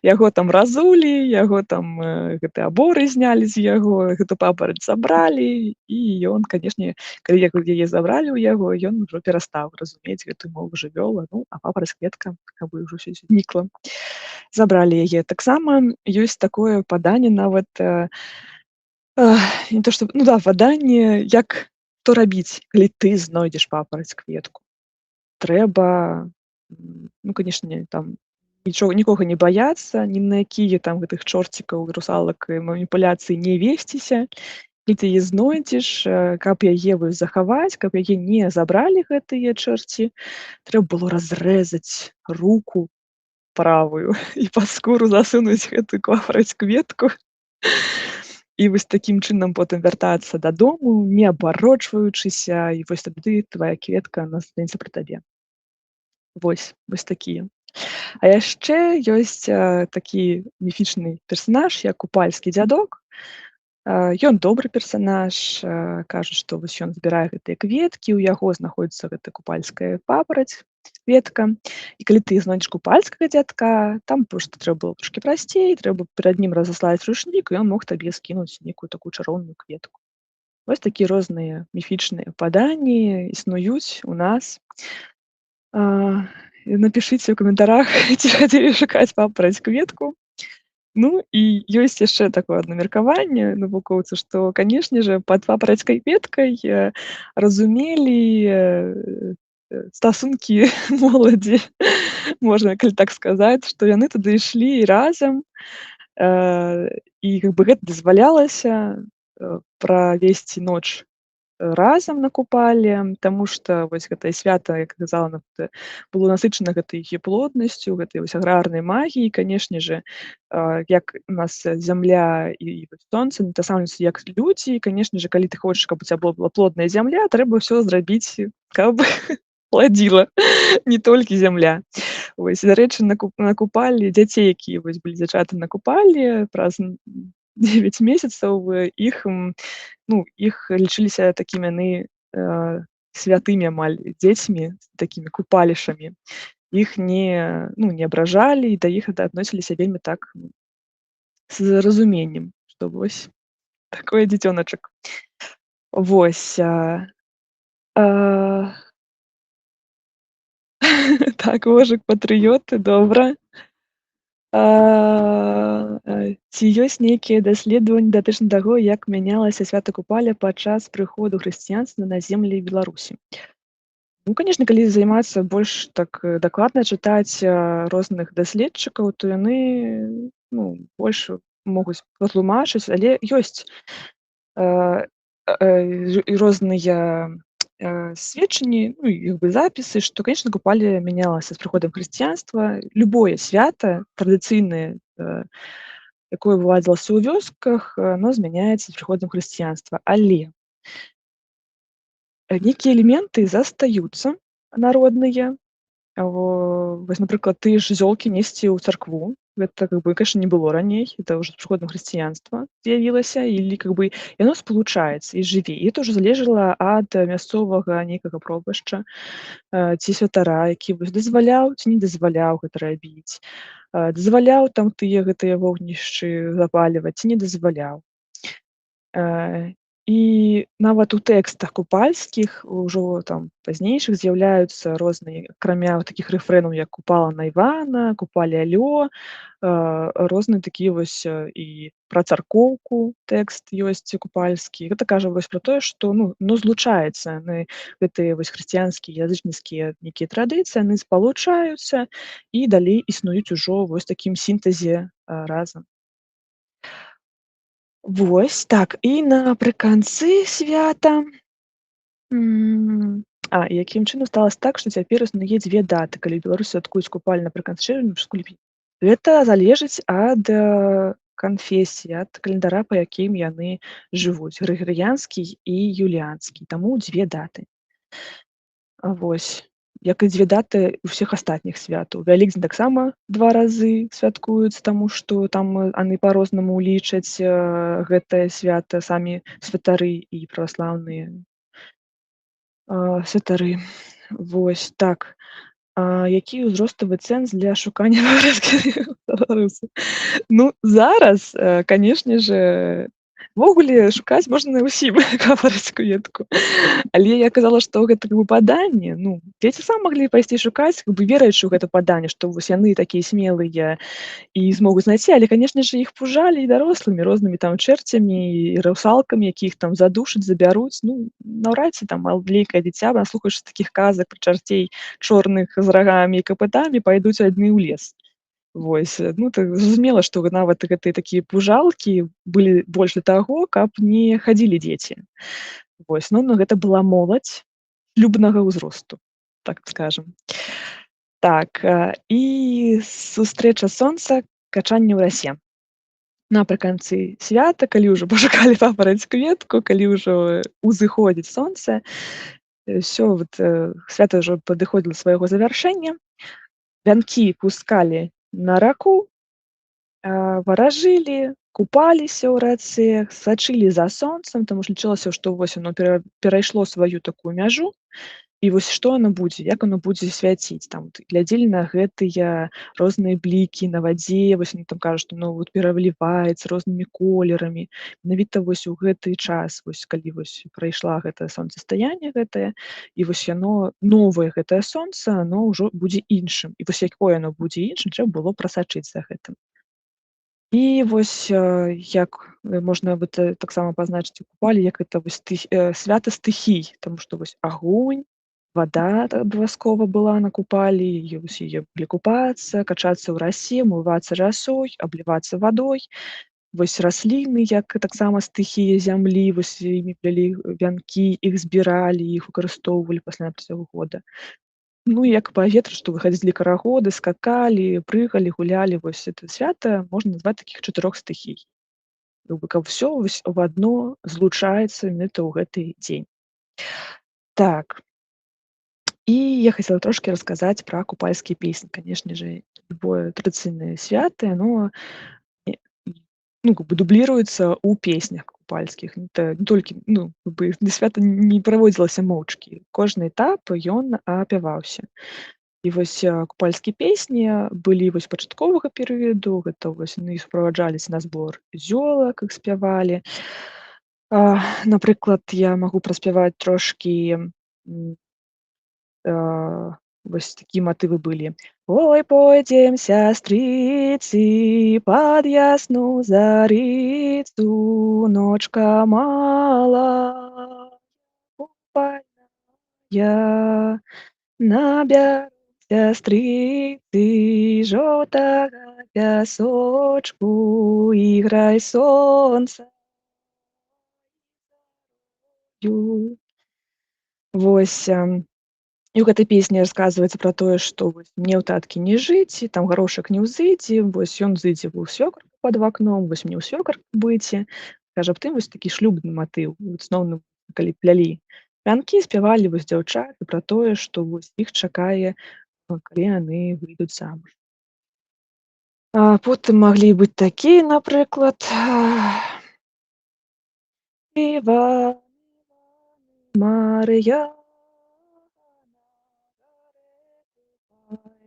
яго там разулі, яго там гэты аборы знялі з яго, гэту папараць забралі, і ён, канешне, калі яе забралі ў яго, ён ужо перастаў разумець гэтую мову жывёл, ну, а папараць кветка как бы ўжо ўсё знікла. Забралі яе. Таксама ёсць такое паданне нават, не то што, ну да, паданне, як што рабіць, калі ты знойдзеш папараць кветку. Трэба, ну, канешне, там нікога не баяцца, ні на якія там гэтых чорцікаў, русалак і маніпуляцыі не весціся. Калі ты яе знойдзеш, каб яе вось захаваць, каб яе не забралі гэтыя чэрці, трэба было разрэзаць руку правую і пад скуру засунуць гэтую папараць кветку. І вось такім чынам потым вяртацца дадому, не абарочваючыся, і вось тады твая кветка, она застанецца пры табе. Вось такія. А яшчэ ёсць такі міфічны персанаж, як купальскі дзядок. Ён добры персанаж, кажа, што вось ён збірае гэтыя кветкі, у яго знаходзіцца гэта купальская папараць, кветка. І калі ты знойдзеш купальскага дзядка, там проста трэба было трошкі прасцей, трэба перад ім разаслаць ручнік, і ён мог табе скінуць нейкую такую чароўную кветку. Вось такія розныя міфічныя паданні існуюць у нас. Напішыце ў каментарах, ці хацелі шукаць папараць кветку. Ну, і ёсць яшчэ такое адно меркаванне навукоўцаў, што, канешне же, пад папарацкай кветкай разумелі стасункі моладзі, можна калі так сказаць, што яны туды ішлі разам, і как бы гэта дазвалялася правесці ноч разам на купале, таму што вось гэтае свята, як казала, было насычана гэтай плоднасцю, гэтай вось аграрнай магіяй. Канешне же, як у нас зямля і сонца натасамліваюцца як людзі, канешне же, калі ты хочаш, каб у цябе была плодная зямля, трэба ўсё зрабіць, каб пладзіла, не толькі зямля. Вось, дарэчы, на купале дзяцей, якія вось былі зачаты на купале, праз 9 месяцаў іх лічыліся такімі яны святымі амаль дзецьмі, такімі купалішамі. Іх не абражалі, і да іх адносіліся вельмі так з разуменнем, што вось такое дзіцёначак. Вось. Так. Так, вожык патрыёты, добра. Ці ёсць нейкія даследаванні датычна таго, як мянялася свята Купаля падчас прыходу хрысціянства на землі Беларусі? Ну, канешне, калі займацца больш так, дакладна чытаць, розных даследчыкаў, то яны, ну, больш могуць патлумачыць, але ёсць, э, і розныя, сведчанні, ну, і як бы запісы, што, канешне, Купалі мянялася з прыходам хрысціянства. Любое свята традыцыйнае, якое ладзілася ў вёсках, оно змяняецца з прыходам хрысціянства. Але нейкія элементы застаюцца народныя. Вось, напрыклад, тыя ж зёлкі несці ў царкву. Гэта как бы, конечно, не было раней. Это ўжо з прыходам хрысціянства з'явілася, і как бы яно спалучаецца і жыве. І это ўжо залежала ад мясцовага нейкага пропашча, ці святара, які вось дазваляў ці не дазваляў гэта рабіць. Дазваляў там тыя гэтыя вогнішчы запальваць ці не дазваляў. І нават у тэкстах купальскіх ужо там пазнейшых з'яўляюцца розныя, акрамя такіх рэфрэнаў, як "Купала на Івана", "Купалі алё", розныя такія вось, і пра царкоўку тэкст ёсць купальскі. Гэта кажа вось пра тое, што ну злучаецца гэтыя вось хрысціянскія, язычніцкія нейкія традыцыі, яны спалучаюцца і далей існуюць ужо вось такім сінтэзе разам. Вось так. І напрыканцы свята, якім чынам сталася так, што цяпер існуе дзве даты, калі беларусы святкуюць Купаль напрыканцы чэрвеня, напрыканцы ліпеня. Гэта залежыць ад канфесіі, ад календара, па якім яны жывуць, грыгарыянскі і юліанскі. Таму дзве даты. Вось. Як і дзве даты ўсіх астатніх святаў. Вялікдзень таксама 2 разы святкуюцца, таму што там яны па-рознаму лічаць гэтае свята самі святары і праваслаўныя святары. Вось так. Які ўзроставы цэнз для шукання беларусаў? Ну, зараз, канешне же, увогуле шукаць можна ўсім каварыць кветку. Але я казала, што гэта как бы паданне. Ну, дзеці сам маглі пайсці шукаць, как бы вераючы ў гэта паданне, што вось яны такія смелыя і змогуць знайсці, але, канешне ж, іх пужалі і дарослымі рознымі там чэрцямі і русалкамі, якіх там задушаць, забяруць. Ну, наўрад ці там маленькае дзіця, наслухаючыся такіх казак пра чарцей чорных з рагамі і капытамі, пайдуць адны ў лес. Вось. Ну, так зразумела, што нават гэтыя такія пужалкі былі больш для таго, каб не хадзілі дзеці. Вось. Ну, гэта была моладзь шлюбнага ўзросту, так скажам. Так, і сустрэча сонца, качанне ў расе. Напрыканцы свята, калі ўжо пашукалі папараць кветку, калі ўжо узыходзіць сонца, ўсё вот, свята ўжо падыходзіла да свайго завяршэння. Вянкі пускалі на раку, варажылі, купаліся ў рацэ, сачылі за сонцам, таму што лічылася, што вось яно перайшло сваю такую мяжу, і вось што яно будзе, як яно будзе свяціць. Там глядзелі на гэтыя розныя блікі на вадзе, вось яны там кажуць, што яно вот пераліваецца рознымі колерамі. Менавіта вось у гэты час, вось калі вось прайшла гэтае сонцастаянне гэтае, і вось яно, новае гэтае сонца, оно ўжо будзе іншым. І вось якое яно будзе іншым, трэба было прасачыць за гэтым. І вось, як можна таксама пазначыць у Купалі, як гэта вось свята стыхій, таму што вось агонь, вада абавязкова была на Купалі, і вось яе былі купацца, качацца ў расе, умывацца расой, аблівацца вадой. Вось расліны, як таксама стыхія зямлі, вось імі плялі вянкі, іх збіралі, іх выкарыстоўвалі пасля на працягу года. Ну, як паветра, што выхадзілі карагоды, скакалі, прыгалі, гулялі. Вось это свята можна назваць такіх 4 стыхій. Каб усё вось у адно злучаецца менавіта ў гэты дзень. Так. І я хацела трошкі расказаць пра купальскія песні. Канешне же, любое традыцыйнае свята, яно как бы дубліруецца ў песнях купальскіх. Это не толькі, как бы свята не праводзілася моўчкі. Кожны этап ён апяваўся. І вось купальскія песні былі вось пачатковага перыяду, гэта вось яны суправаджаліся на збор зёлак, іх спявалі. Напрыклад, я магу праспяваць трошкі Вось такія матывы былі. Ой, пойдзем, сястрыцы, пад ясную зарыцу, ночка малая, купальная, набяру сястрыцы жоўтага пясочку, іграй сонца ю. Вось, і ў гэтай песні расказваецца пра тое, што вось мне ў таткі не жыць, і там гарошак не ўзыдзе, вось ён зыдзе ў свёкарку пад вакном, вось мне ў свёкарку быце. Кажа, аб тым вось такі шлюбны матыў. І ў асноўным, калі плялі вянкі, спявалі вось дзяўчаты пра тое, што вось іх чакае, калі яны выйдуць замуж. Потым маглі быць такія, напрыклад, Іван, Марыя,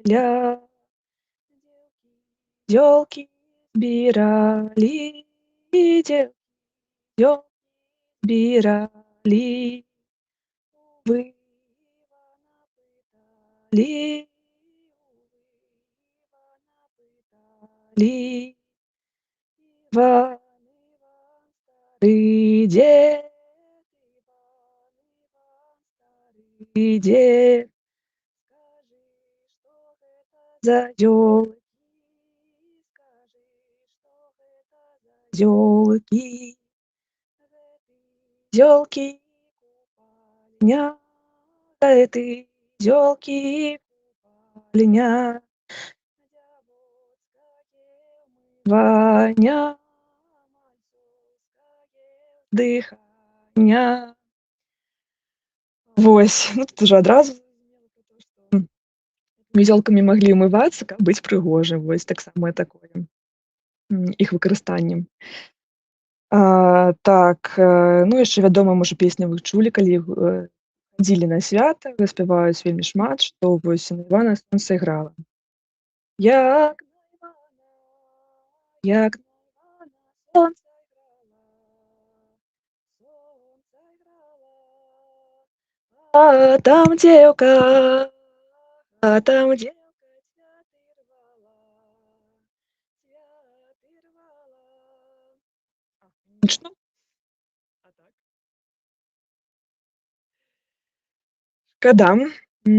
ля, дзёлкі збіралі, дзёлкі збіралі, вы пыталі, пыталі, Іван, стары дзед, стары дзед, скажы, што гэта за дзёлкі, скажы, што гэта за дзёлкі, дзёлкі купальня, гэты дзёлкі купальня, дзявоцкае умыванне, мальцоўскае дыханне. Вось, ну тут уже адразу зразумела пра тое, што дзёлкамі маглі ўмывацца, каб быць прыгожым. Вось таксама такое іх выкарыстанне. Так, ну яшчэ вядома, можа, песню вы чулі, калі хадзілі на свята, спяваюць вельмі шмат, што вось на Івана сонца іграла. Як на Івана, як на Івана сонца іграла, сонца іграла, а там дзеўка, цвяты рвала, цвяты рвала. Начну? А так? Шкада. І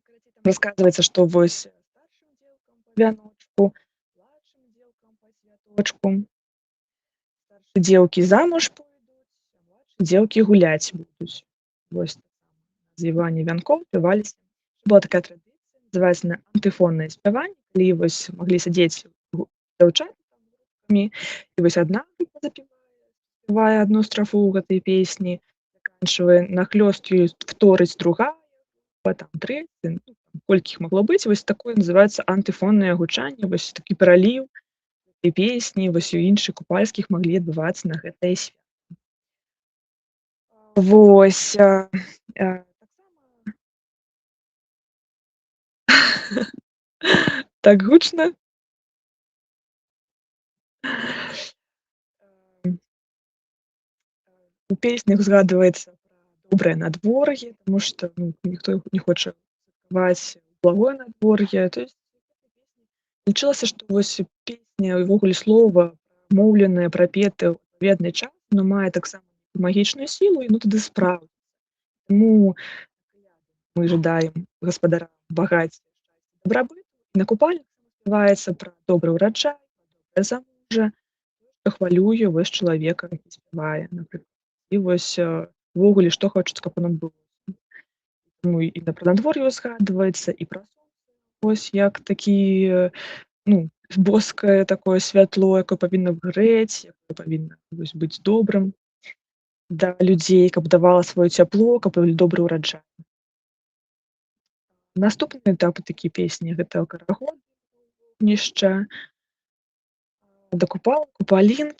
карацей, там расказваецца, што вось старшым дзеўкам па вяночку, младшым дзеўкам па цвяточку. Старшыя дзеўкі замуж пойдуць, а младшыя дзеўкі гуляць будуць. Вось звіванне вянкоў спяваліся. Была такая традыцыя, называецца на антыфоннае спяванне, калі вось маглі сядзець дзяўчаты там групкамі, і вось адна група спявае адну страфу ў гэтай песні, заканчвае, нахлёст ёй вторыць другая, там трэці, ну, колькі іх магло быць, вось такое называецца антыфоннае гучанне, вось такі пераліў гэтай песні, вось у іншых купальскіх маглі адбывацца на гэтае свята. Вось, таксама так гучна. У песнях згадваецца пра добрае надвор'е, таму што, ну, ніхто не хоча святкаваць благое надвор'е. То есть лічылася, што вось песня, увогуле слова прамоўленае, прапетае ў адпаведны час, оно мае таксама магічную сілу, і ну тады спраўдзіцца. Таму мы жадаем гаспадарам багацця, шчасця, дабрабыту. На купальніках спяваецца пра добры ўраджай, пра добрае замужжа, што хвалюе вось чалавека, які спявае, напрыклад. І вось увогуле, што хочуць, каб оно было. Ну і пра надвор'е згадваецца, і пра сонца, вось як такі, ну, боскае такое святло, якое павінна грэць, якое павінна вось быць добрым да людзей, каб давала сваё цяпло, каб былі добры ўраджай. Наступны этап такія песні гэта карагод, вогнішча, да купалінкі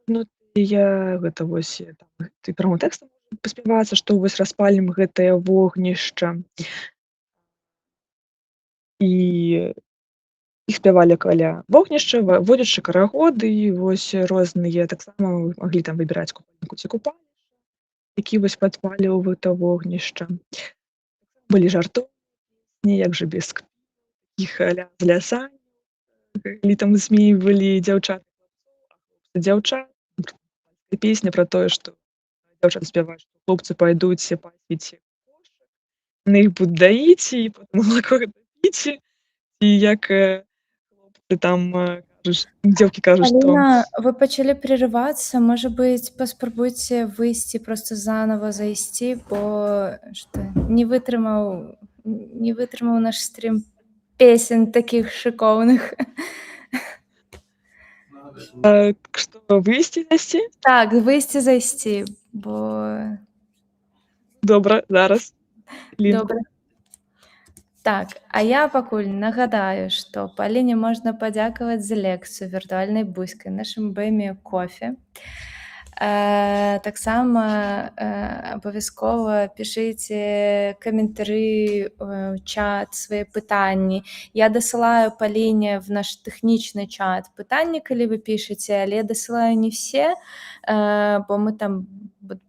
звернутыя, гэта вось там і прамым тэкстам паспяваецца, што вось распалім гэтае вогнішча. І іх спявалі каля вогнішча, водзячы карагоды, і вось розныя таксама маглі там выбіраць купальніку ці купальніша. які вось падпальваў вогнішча. Былі жартоўні, як жа без іх з лясамі, калі там высмейвалі дзяўчат, дзяўчат. Песня пра тое, што дзяўчаты спяваюць, што хлопцы пайдуць пасвіць кошак, яны іх будуць даіць і потым малако піць. І як хлопцы там кажуць, дзеўкі кажуць, што Полина, вы пачалі прерывацца, можа быць, паспрабуйце выйсці, проста занова зайсці, бо што не вытрымаў наш стрім песен такіх шыкоўных. што выйсці зайсці? Так, выйсці зайсці, бо Добра, зараз. добра. Так, а я пакуль нагадаю, што Паліне можна падзякаваць за лекцыю віртуальнай бузькай нашым бэмі кофе. Таксама абавязкова пішыце каментары ў чат, свае пытанні. Я дасылаю Паліне в наш тэхнічны чат пытанні, калі вы пішаце, але дасылаю не все, бо мы там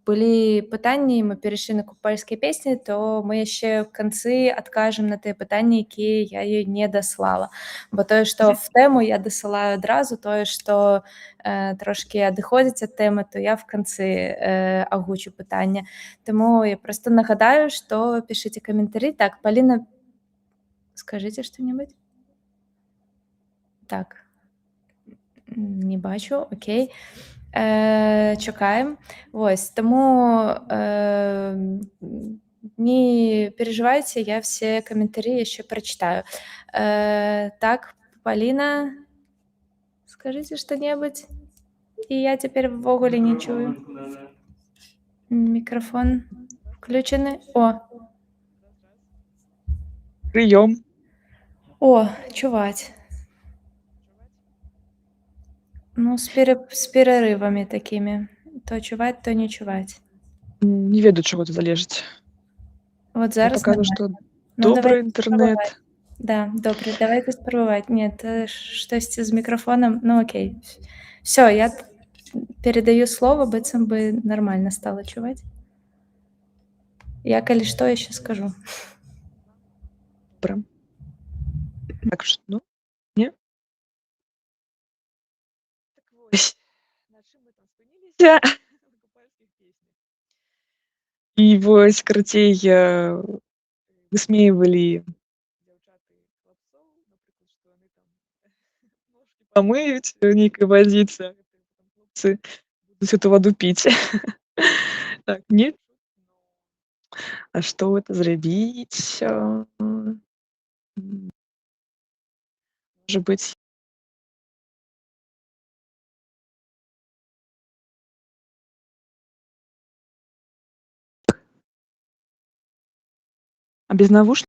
былі пытанні, мы перайшлі на купальскія песні, то мы яшчэ ў канцы адкажам на тыя пытанні, якія я ёй не даслала. Бо тое, што в тэму я дасылаю адразу, тое, што трошкі адыходзіць ад тэмы, то я в канцы агучу пытання. Таму я проста нагадаю, што пішыце каментары. Так, Паліна, скажыце што-небудзь? Так, не бачу, окей. Чакаем. Вось, таму не переживайте, я все каментары яшчэ прачытаю. Так, Паліна, скажыце што-небудзь? І я цяпер увогуле не чую. Мікрафон включаны. Прыём. О, чуваць. Ну, з перарывамі такімі. То чуваць, то не чуваць. Не ведаю, чаго це залежыць. Вот Я зараз пакажу, нормально. што Ну, добры давайте інтэрнэт. спрабаваць. Да, добре, давайте спрабаваць. Нет, штосьці з мікрафонам. Ну, окей. Всё, я перадаю слово, быццам бы нормально стала чуваць. Я, калі што, яшчэ скажу. Добра. Так што, ну, не? Так вось, на чым мы там спыніліся? На купальскіх песнях. І вось, карацей, высмейвалі дзяўчаты хлапцоў, напрыклад, што яны там ножкі памыюць у нейкай вадзіцы, а хлопцы будуць эту ваду піць. Так, не? А што гэта зрабіць? Можа быць, а без навушникаў?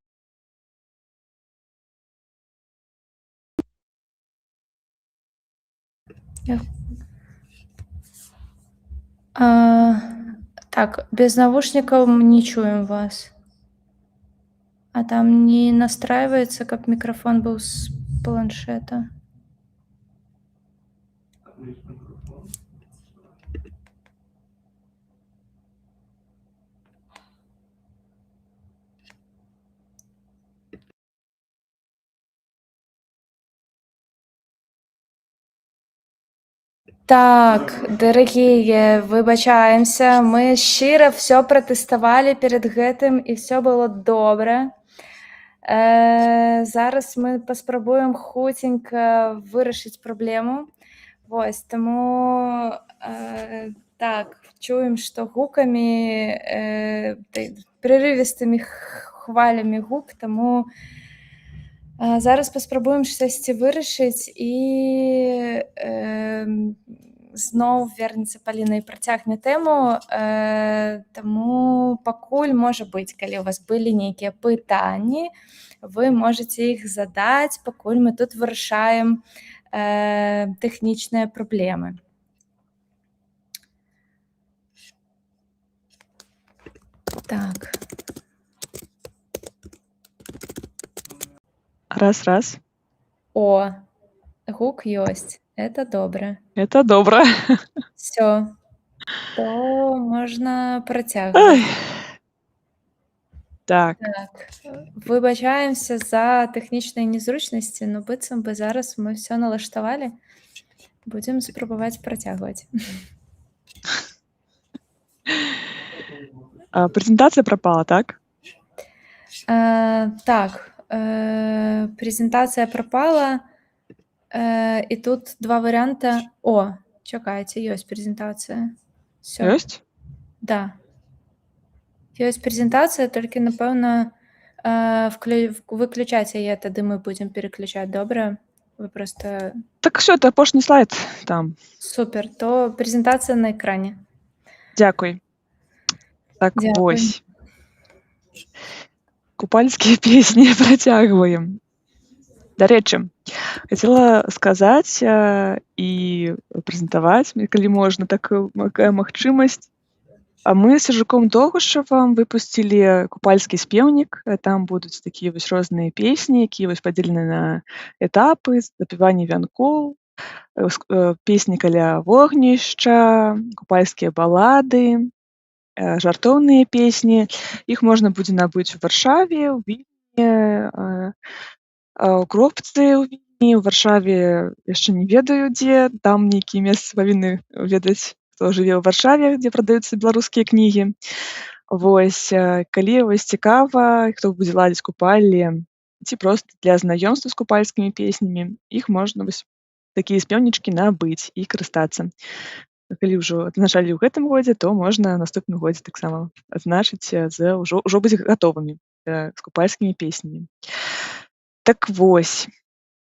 Так, без навушнікаў мы не чуем вас. А там не настраивается, каб мікрафон быў з планшета? Так, дарагія, выбачаемся, мы шчыра всё пратэставалі перад гэтым і всё было добра. Зараз мы паспрабуем хуценька вырашыць праблему. Вось, таму так, чуем, што гукамі, прерывістымі хвалямі гук, таму зараз паспрабуем штосьці вырашыць і зноў вернецца Паліна і працягне тэму. Таму пакуль, можа быць, калі ў вас былі нейкія пытанні, вы можаце іх задаць, пакуль мы тут вырашаем тэхнічныя праблемы. Так. Раз. О, гук ёсць. Это добра. Это добра. Всё. то можна Ай, працягваць. так. Так, выбачаемся за тэхнічныя незручнасці, ну быццам бы зараз мы ўсё налаштавалі. Будзем спрабаваць працягваць. Прэзентацыя прапала, так? Так, прэзентацыя прапала, і тут 2 варыянта. О, чакайце, ёсць прэзентацыя. Всё, Ёсць? да. Ёсць прэзентацыя, толькі, напэўна, выключаць яе, тады мы будзем пераключаць, добра? Вы проста Так всё, это апошні слайд там. супер, то прэзентацыя на экране. Дзякуй. Так, Дзякуй. вось. Купальскія песні працягваем. Дарэчы, хацела сказаць і прэзентаваць, калі можна, такая магчымасць. Мы з Сержуком Тогушевым выпусцілі купальскі спеўнік. Там будуць такія вось розныя песні, якія вось падзелены на этапы, запяванне вянкоў, песні каля вогнішча, купальскія балады, жартоўныя песні. Іх можна будзе набыць у Варшаве, у Вільні, у Кропцы ў Вільні, у Варшаве яшчэ не ведаю дзе. Там нейкія месцы павінны ведаць, хто жыве ў Варшаве, дзе прадаюцца беларускія кнігі. Вось, калі вось цікава, хто будзе ладзіць купальні, ці проста для знаёмства з купальскімі песнямі, іх можна вось такія спеўнічкі набыць і карыстацца. Калі ўжо адзначалі ў гэтым годзе, то можна наступным годзе таксама адзначыць ўжо быць гатовымі з купальскімі песнямі. Так вось,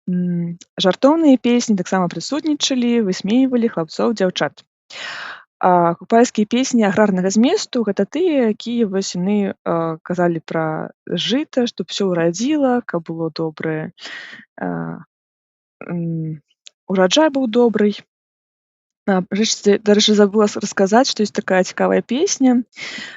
жартоўныя песні таксама прысутнічалі, высмейвалі хлапцоў, дзяўчат. Купальскія песні аграрнага зместу гэта тыя, якія вось яны казалі пра жыта, што ўсё ўрадзіла, каб было добрае, ураджай быў добрый. Дарэчы, забыла расказаць, што ёсць такая цікавая песня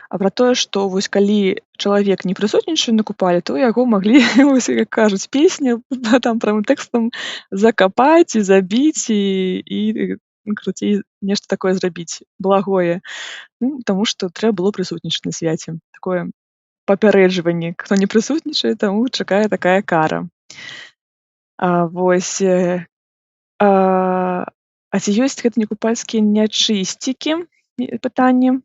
пра тое, што вось калі чалавек не прысутнічае на купалі, то яго маглі, вось як кажуць, песня там прамым тэкстам закапаць і забіць і карацей, нешта такое зрабіць благое. Таму што трэба было прысутнічаць на свяце. Такое папярэджванне. Хто не прысутнічае, таму чакае такая кара. Вось. А ці ёсць гэта некупальскія нячысцікі? Пытанне.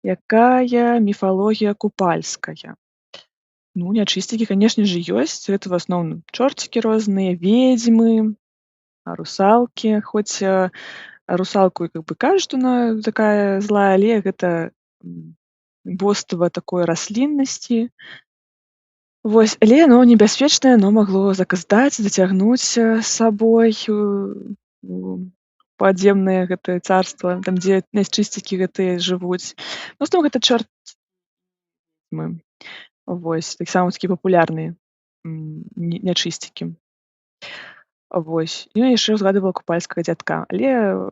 Якая міфалогія купальская? Нячысцікі, канешне же, ёсць. Гэта в асноўным чорцікі розныя, ведзьмы, русалкі. Хоць русалку как бы кажуць, што она такая злая, але гэта боства такой расліннасці. Вось, але яно небяспечнае, яно магло заказдаць, зацягнуць з сабой у падземнае гэтае царства, там, дзе нячысцікі гэтыя жывуць. Ну, зноў гэта чорты. Вось, таксама такія папулярныя нячысцікі. Вось. Я яшчэ ўзгадывала купальскага дзядка, але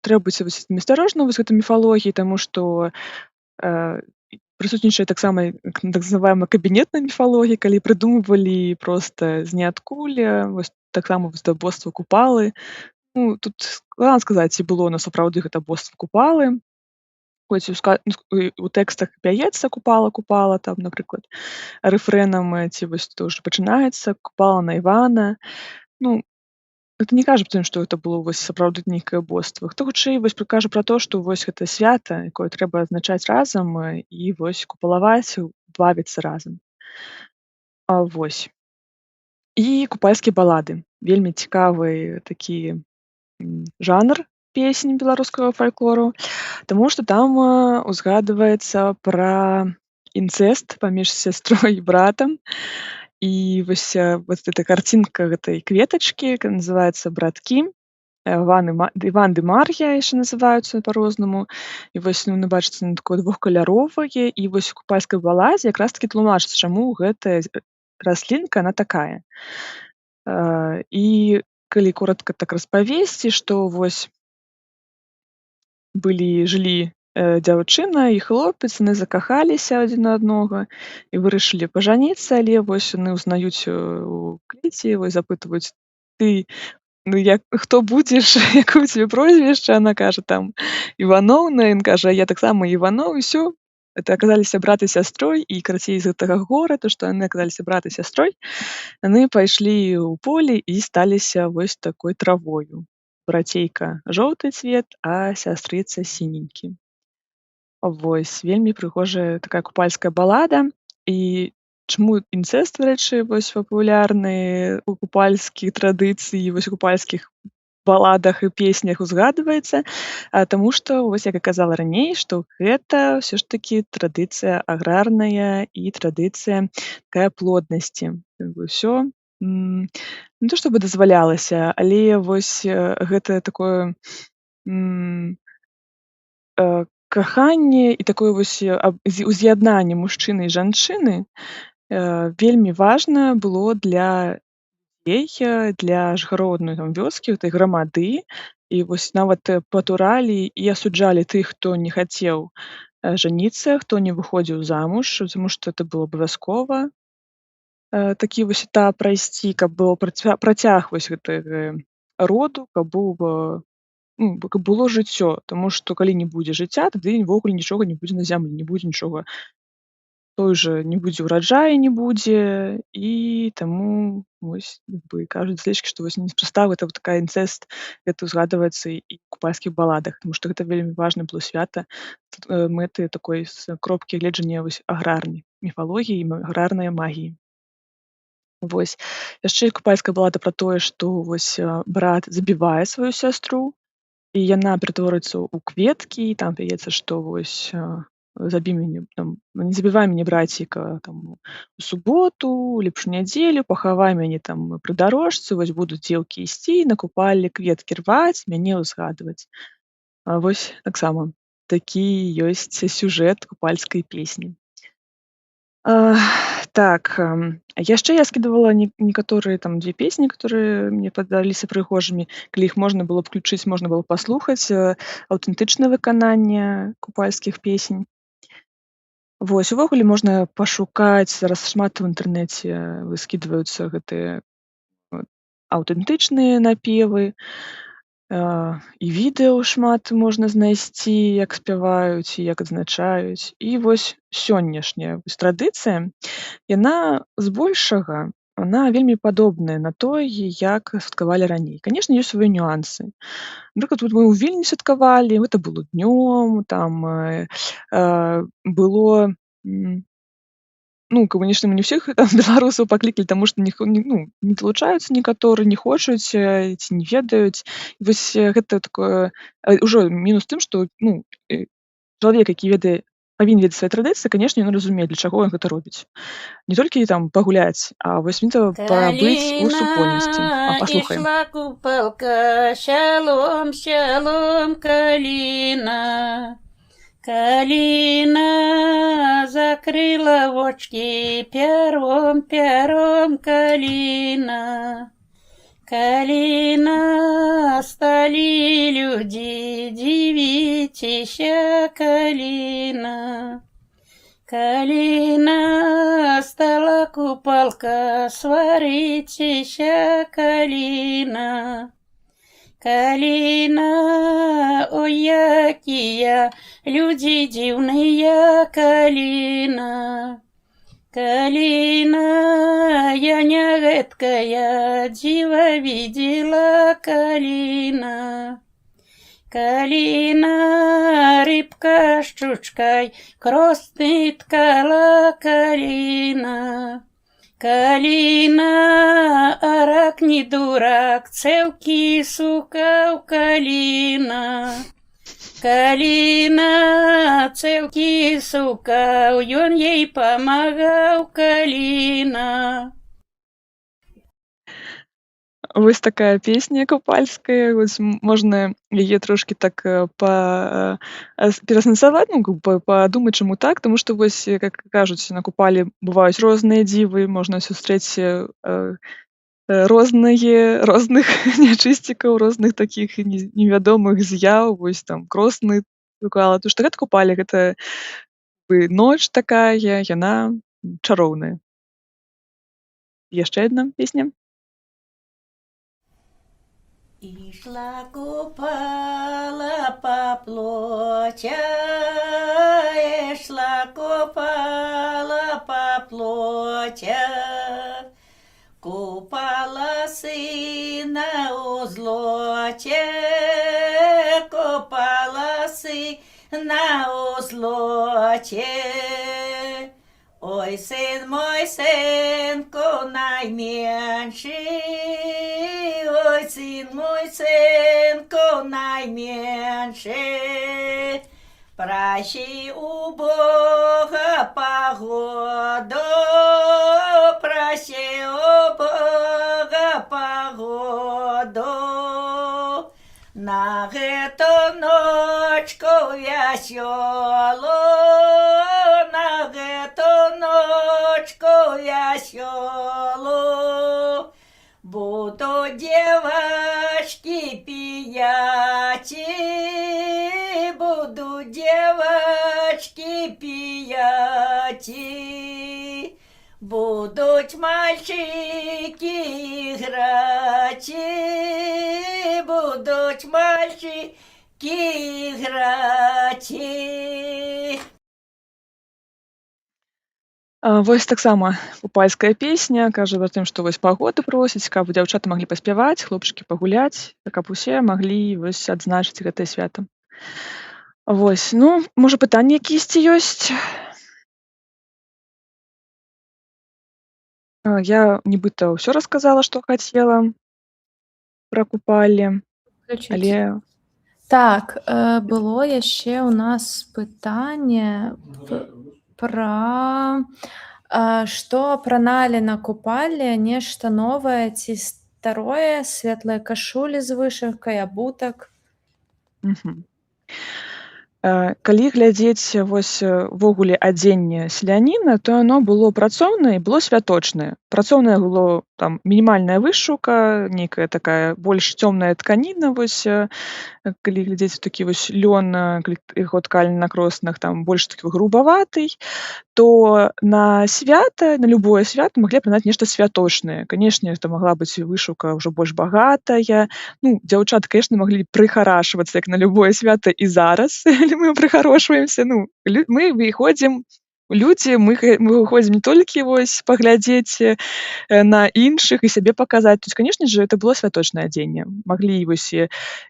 трэба быць вельмі асцярожным з гэтай міфалогіяй, таму што прысутнічае таксама так называемая кабінетная міфалогія, калі прыдумвалі проста з ніадкуль, вось таксама боства купалы. Тут складана сказаць, ці было сапраўды гэта боства купалы. Хоць у тэкстах пяецца купала, там, напрыклад, рэфрэнам, ці вось то ўжо пачынаецца купала на Івана. Гэта не кажа пра тым, што гэта было вось сапраўды нейкае боства. Хто хутчэй вось кажа пра то, што вось гэта свята, якое трэба адзначаць разам і вось купалаваць, бавіцца разам. Вось. І купальскія балады. Вельмі цікавы такі жанр песень беларускага фальклору, таму што там узгадваецца пра інцэст паміж сястрой і братам. І вось эта карцінка гэтай кветачкі, якая называецца браткі, Іван ды Мар'я яшчэ называюцца па-рознаму. І вось вы бачыце, яно такое двухкаляровае, і вось у купальскай баладзе якраз такі тлумачыцца, чаму гэтая раслінка, яна такая. І калі коратка так распавесці, што вось жылі дзяўчына і хлопец, яны закахаліся адзін на аднаго і вырашылі пажаніцца, але вось яны ўзнаюць у клеці, вось запытваюць: ты Ну, як хто будзеш, якое у цябе прозвішча? Она кажа там Івановна, ён кажа: "Я таксама Іваноў", і ўсё. Это аказаліся брат і сястрой, і карацей з гэтага горада, што яны аказаліся брат і сястрой, яны пайшлі ў поле і сталіся вось такой травою. Брацейка жоўты цвет, а сястрыца сіненькі. Вось, вельмі прыгожая такая купальская балада. І чаму інцэст, дарэчы, вось папулярны у купальскіх традыцый, вось у купальскіх баладах і песнях узгадваецца, таму што вось як я казала раней, што гэта ўсё ж такі традыцыя аграрная і традыцыя такая плоднасці. Як бы ўсё, не то чтобы дазвалялася, але вось, гэта такое, м, каханне і такое вось, уз'яднанне мужчыны і жанчыны, вельмі важна было для людзей, для жыхароў адной там вёскі, гэтай грамады. І вось нават, патуралі і асуджалі тых, хто не хацеў, жаніцца, хто не выходзіў замуж, таму што это было абавязкова, такі вось этап прайсці, каб было працяг вось гэтага роду, каб быў, каб было жыццё. Таму што калі не будзе жыцця, тады ўвогуле нічога не будзе на зямлі, не будзе нічога. Той жа не будзе ўраджаю не будзе, і таму вось як бы кажуць даследчыкі, што вось неспроста гэта вот такая інцэст, гэта ўзгадваецца і ў купальскіх баладах, таму што гэта вельмі важна было свята мэты такой з кропкі гледжання вось аграрнай міфалогіі і аграрнай магіі. Вось. Яшчэ купальская балада пра тое, што вось, брат забівае сваю сястру, і яна ператворыцца ў кветкі, і там пяецца, што вось, забі мяне там, не забівай мяне, браціка, там у суботу, лепш у нядзелю, пахавай мяне там пры дарожцы, вось будуць дзеўкі ісці, на купалле кветкі рваць, мяне ўзгадваць. Вось таксама такі ёсць сюжэт купальскай песні. Так, яшчэ я скідывала некаторыя там 2 песні, которые мне падаліся прыгожымі. Калі іх можна было б включыць, можна было паслухаць, аўтэнтычнае выкананне купальскіх песень. Вось, увогуле можна пашукаць, зараз шмат у інтэрнэце выскідваюцца гэтыя аўтэнтычныя напевы, і відэо шмат можна знайсці, як спяваюць і як адзначаюць. І вось сённяшняя вось традыцыя, яна збольшага, яна вельмі падобная на той, як святкавалі раней. Канешне, ёсць свае нюансы. Напрыклад, вот мы ў Вільні святкавалі, гэта было днём, там, было, ну, конечно, мы не ўсіх там беларусаў паклікалі, таму што не далучаюцца некаторыя, не хочуць, ці не ведаюць. Вось гэта такое ўжо мінус тым, што чалавек, які павінен ведаць свае традыцыі, канешне, ён разумее, для чаго ён гэта робіць. Не толькі там пагуляць, а вось пабыць у супольнасці. Паслухаем. Ішла купалка, шалом, шалом, каліна. Калина закрыла вочки, пяром, пяром, калина. Калина, стали люди, дивитеся, калина. Калина, стала купалка, сваритеся, калина. Калина, ой, якія люди дзіўныя, калина. Калина, я не гэткая дзіва видела, калина. Калина, рыбка щучкой кросты ткала, калина. Калина, арак не дурак, цэлкі сукаў, калина. Калина, цэлкі сукаў, ён ей памагаў, калина. Вось такая песня купальская, вось можна яе трошкі так пераасэнсаваць, падумаць, чаму так, таму што вось, як кажуць, на купалі бываюць розныя дзівы, можна сустрэць розных нячысцікаў, розных такіх невядомых з'яў, вось там кросны шукала. Тому што гэта купалі, гэта ноч такая, яна чароўная. Яшчэ адна песня. Ішла купала по плоті, ішла купала по плоті, купала сина у злоті, купала сина у злоті. Ой, сын мой, сынку найменший, ой, сын мой, сынку найменший, прощи у Бога погоду, прощи у Бога погоду, на эту ночку веселую, на эту ночку веселую, буду девочки пияти, буду девочки пияти, будут мальчики играть, будут мальчики играть. Вось таксама купальская песня кажа пра тым, што вось пагоду просіць, каб дзяўчаты маглі паспяваць, хлопчыкі пагуляць, каб усе маглі вось адзначыць гэтае свята. Вось, ну, можа, пытанні якісьці ёсць? Я нібыта ўсё расказала, што хацела пра купалле, Включить. але Так, было яшчэ ў нас пытанне пра што апраналі на купалле, нешта новае ці старое, светлыя кашулі з вышыўкай, абутак. мгм. Калі глядзець вось увогуле адзенне селяніна, то яно было працоўнае і было святочнае. Працоўнае было там мінімальная вышыўка, нейкая такая больш цёмная тканіна, вось калі глядзець такі вось лён, калі яго ткалі на кроснах, там больш такі грубаваты, то на свята, на любое свята маглі апранаць нешта святочнае. Канешне, это магла быць вышыўка ўжо больш багатая. Ну, дзяўчаты, канешне, маглі прыхарашвацца, як на любое свята і зараз, калі мы прыхарошваемся. Ну, мы выходзім, людзі, мы выходзім не толькі вось паглядзець на іншых і сябе паказаць. То есть, канешне же, это было святочнае адзенне. Маглі вось,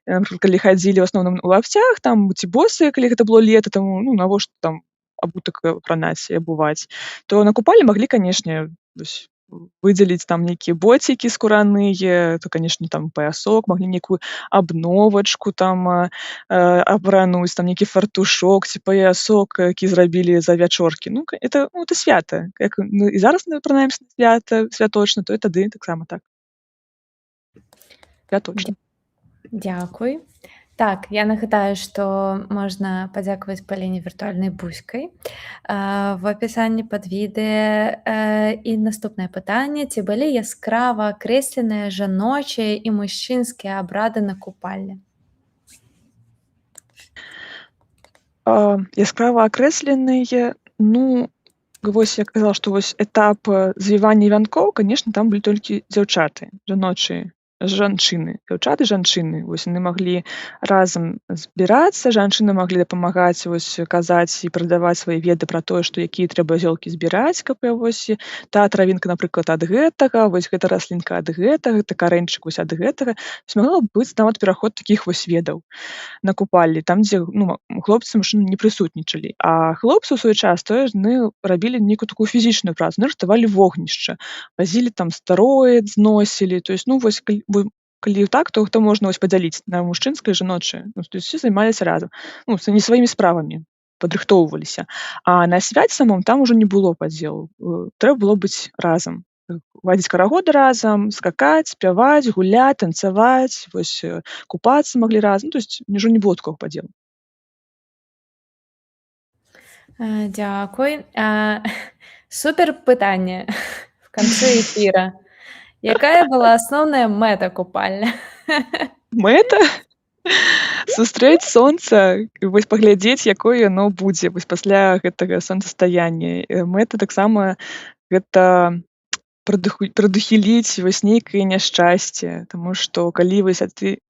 напрыклад, калі хадзілі ў асноўным у лафцях, там ці босыя, калі гэта было лета, таму, ну, навошта там абутак апранаць і абуваць, то на купалле маглі, канешне, вось выдзеліць там нейкія боцікі скураныя, то, канешне, там паясок, маглі нейкую абновачку там апрануць, там нейкі фартушок ці паясок, які зрабілі за вячоркі. Ну, это свята. Як мы і зараз мы апранаемся на свята святочна, то і тады таксама так. Святочна. Дзякуй. Так, я нагадаю, што можна падзякаваць Паліне віртуальнай бузькай в апісанні пад відэа. І наступнае пытанне: ці былі яскрава акрэсленыя жаночыя і мужчынскія абрады на купалле? Яскрава акрэсленыя, ну, вось я казала, што вось этап звівання вянкоў, канешне, там былі толькі дзяўчаты, жаночыя, жанчыны, дзяўчаты, жанчыны. Вось яны маглі разам збірацца, жанчыны маглі дапамагаць вось казаць і прадаваць свае веды пра тое, што якія трэба зёлкі збіраць, каб вось та травінка, напрыклад, ад гэтага, вось гэта раслінка ад гэтага, гэта карэньчык вось ад гэтага. Магла быць нават пераход такіх вось ведаў на купалле, там, дзе, ну, хлопцы мужчыны не прысутнічалі. А хлопцы ў свой час тое яны рабілі нейкую такую фізічную працу, яны рыхтавалі вогнішча, вазілі там старое, зносілі. То есть, ну, вось калі так, то гэта можна вось падзяліць на мужчынскае і жаночае. Ну, то есть усе займаліся разам. Ну, не сваімі справамі падрыхтоўваліся. А на свяце самом там ужо не было падзелу. Трэба было быць разам. Вадзіць карагоды разам, скакаць, спяваць, гуляць, танцаваць, вось купацца маглі разам. То есть ўжо не было такога падзелу. Дзякуй. Супер пытанне в канцы эфіра. Якая была асноўная мэта купальня? Мэта? Сустрэць сонца, вось паглядзець, якое яно будзе вось пасля гэтага сонцастаяння. Мэта таксама гэта прадухіліць вось нейкае няшчасце. Таму што калі вось ты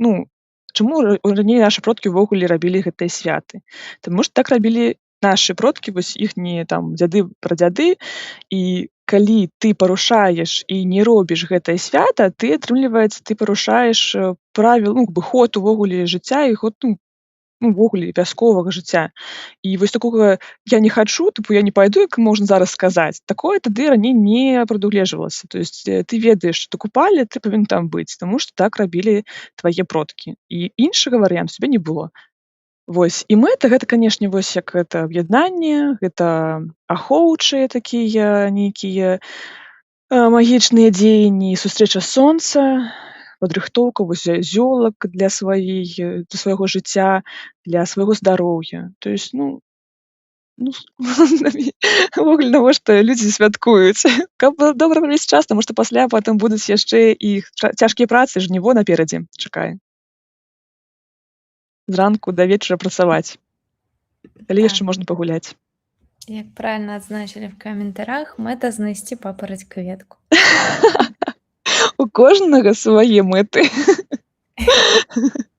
чаму раней нашы продкі ўвогуле рабілі гэтыя святы? Таму што так рабілі нашы продкі, вось іхнія там дзяды, прадзяды. І калі ты парушаеш і не робіш гэтае свята, ты, атрымліваецца, ты парушаеш правілы, ход увогуле жыцця і ход увогуле вясковага жыцця. І вось такога я не хачу, я не пайду, як можна зараз сказаць. Такое тады раней не прадугледжвалася. То есть ты ведаеш, што купалі, ты павінен там быць, таму што так рабілі твае продкі. І іншага варыянту у цябе не было. Вось. І мэта гэта, канешне, вось як гэта аб'яднанне, гэта ахоўчыя такія нейкія магічныя дзеянні, сустрэча сонца, падрыхтоўка вось зёлак для свайго жыцця, для свайго здароўя. То есть, увогуле, навошта людзі святкуюць? Каб добра правесці час, таму што пасля потым будуць яшчэ і цяжкія працы, жніво наперадзе чакае. Зранку да вечара працаваць. Калі Так. яшчэ можна пагуляць. Як правильно адзначылі в каментарах, мэта знайсці папараць кветку. У кожнага свае мэты.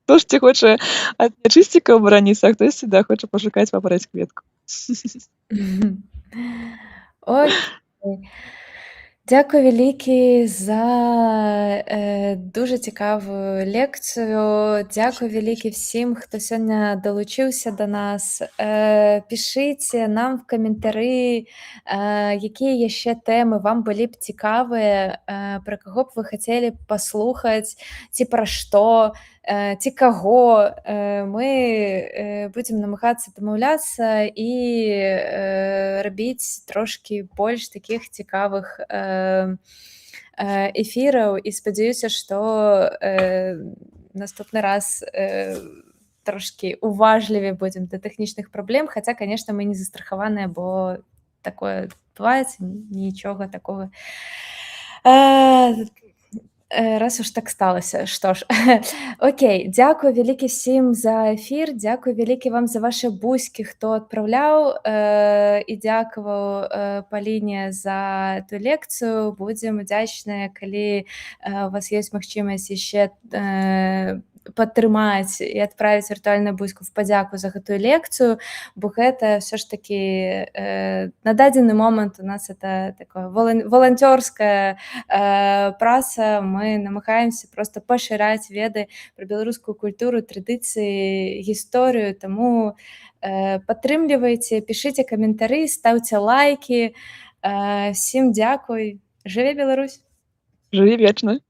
Хтосьці хоча ад нячысціка абараніцца, а хтосьці хоча пашукаць папараць кветку. Окей. Дзякуй вялікі за дуже цікавую лекцыю. Дзякуй вялікі всім, хто сёння далучыўся да нас. Пішыце нам в каментары, якія яшчэ тэмы вам былі б цікавыя, пра каго б вы хацелі паслухаць, ці пра што, ці каго. Мы будзем намагацца дамаўляцца і рабіць трошкі больш такіх цікавых эфіраў, і спадзяюся, што наступны раз трошкі уважлівей будзем да тэхнічных праблем, хаця, канешне, мы не застрахаваныя, бо такое адбываецца, нічога такога. Раз уж так сталася, што ж. Окей, дзякуй вялікі всім за эфір, дзякуй вялікі вам за вашы бускі, хто адпраўляў, і дзякаваў Паліне за ту лекцыю. Будзем удзячныя, калі у вас ёсць магчымасць яшчэ падтрымаць і адправіць віртуальную буску в падзяку за гэтую лекцыю, бо гэта ўсё ж такі на дадзены момант у нас это такое воланцёрская праца. Мы намагаемся просто пашыраць веды пра беларускую культуру, традыцыі, гісторыю, таму падтрымлівайце, пішыце каментары, стаўце лайкі. Всім дзякуй. Жыве Беларусь! Жыві вечна!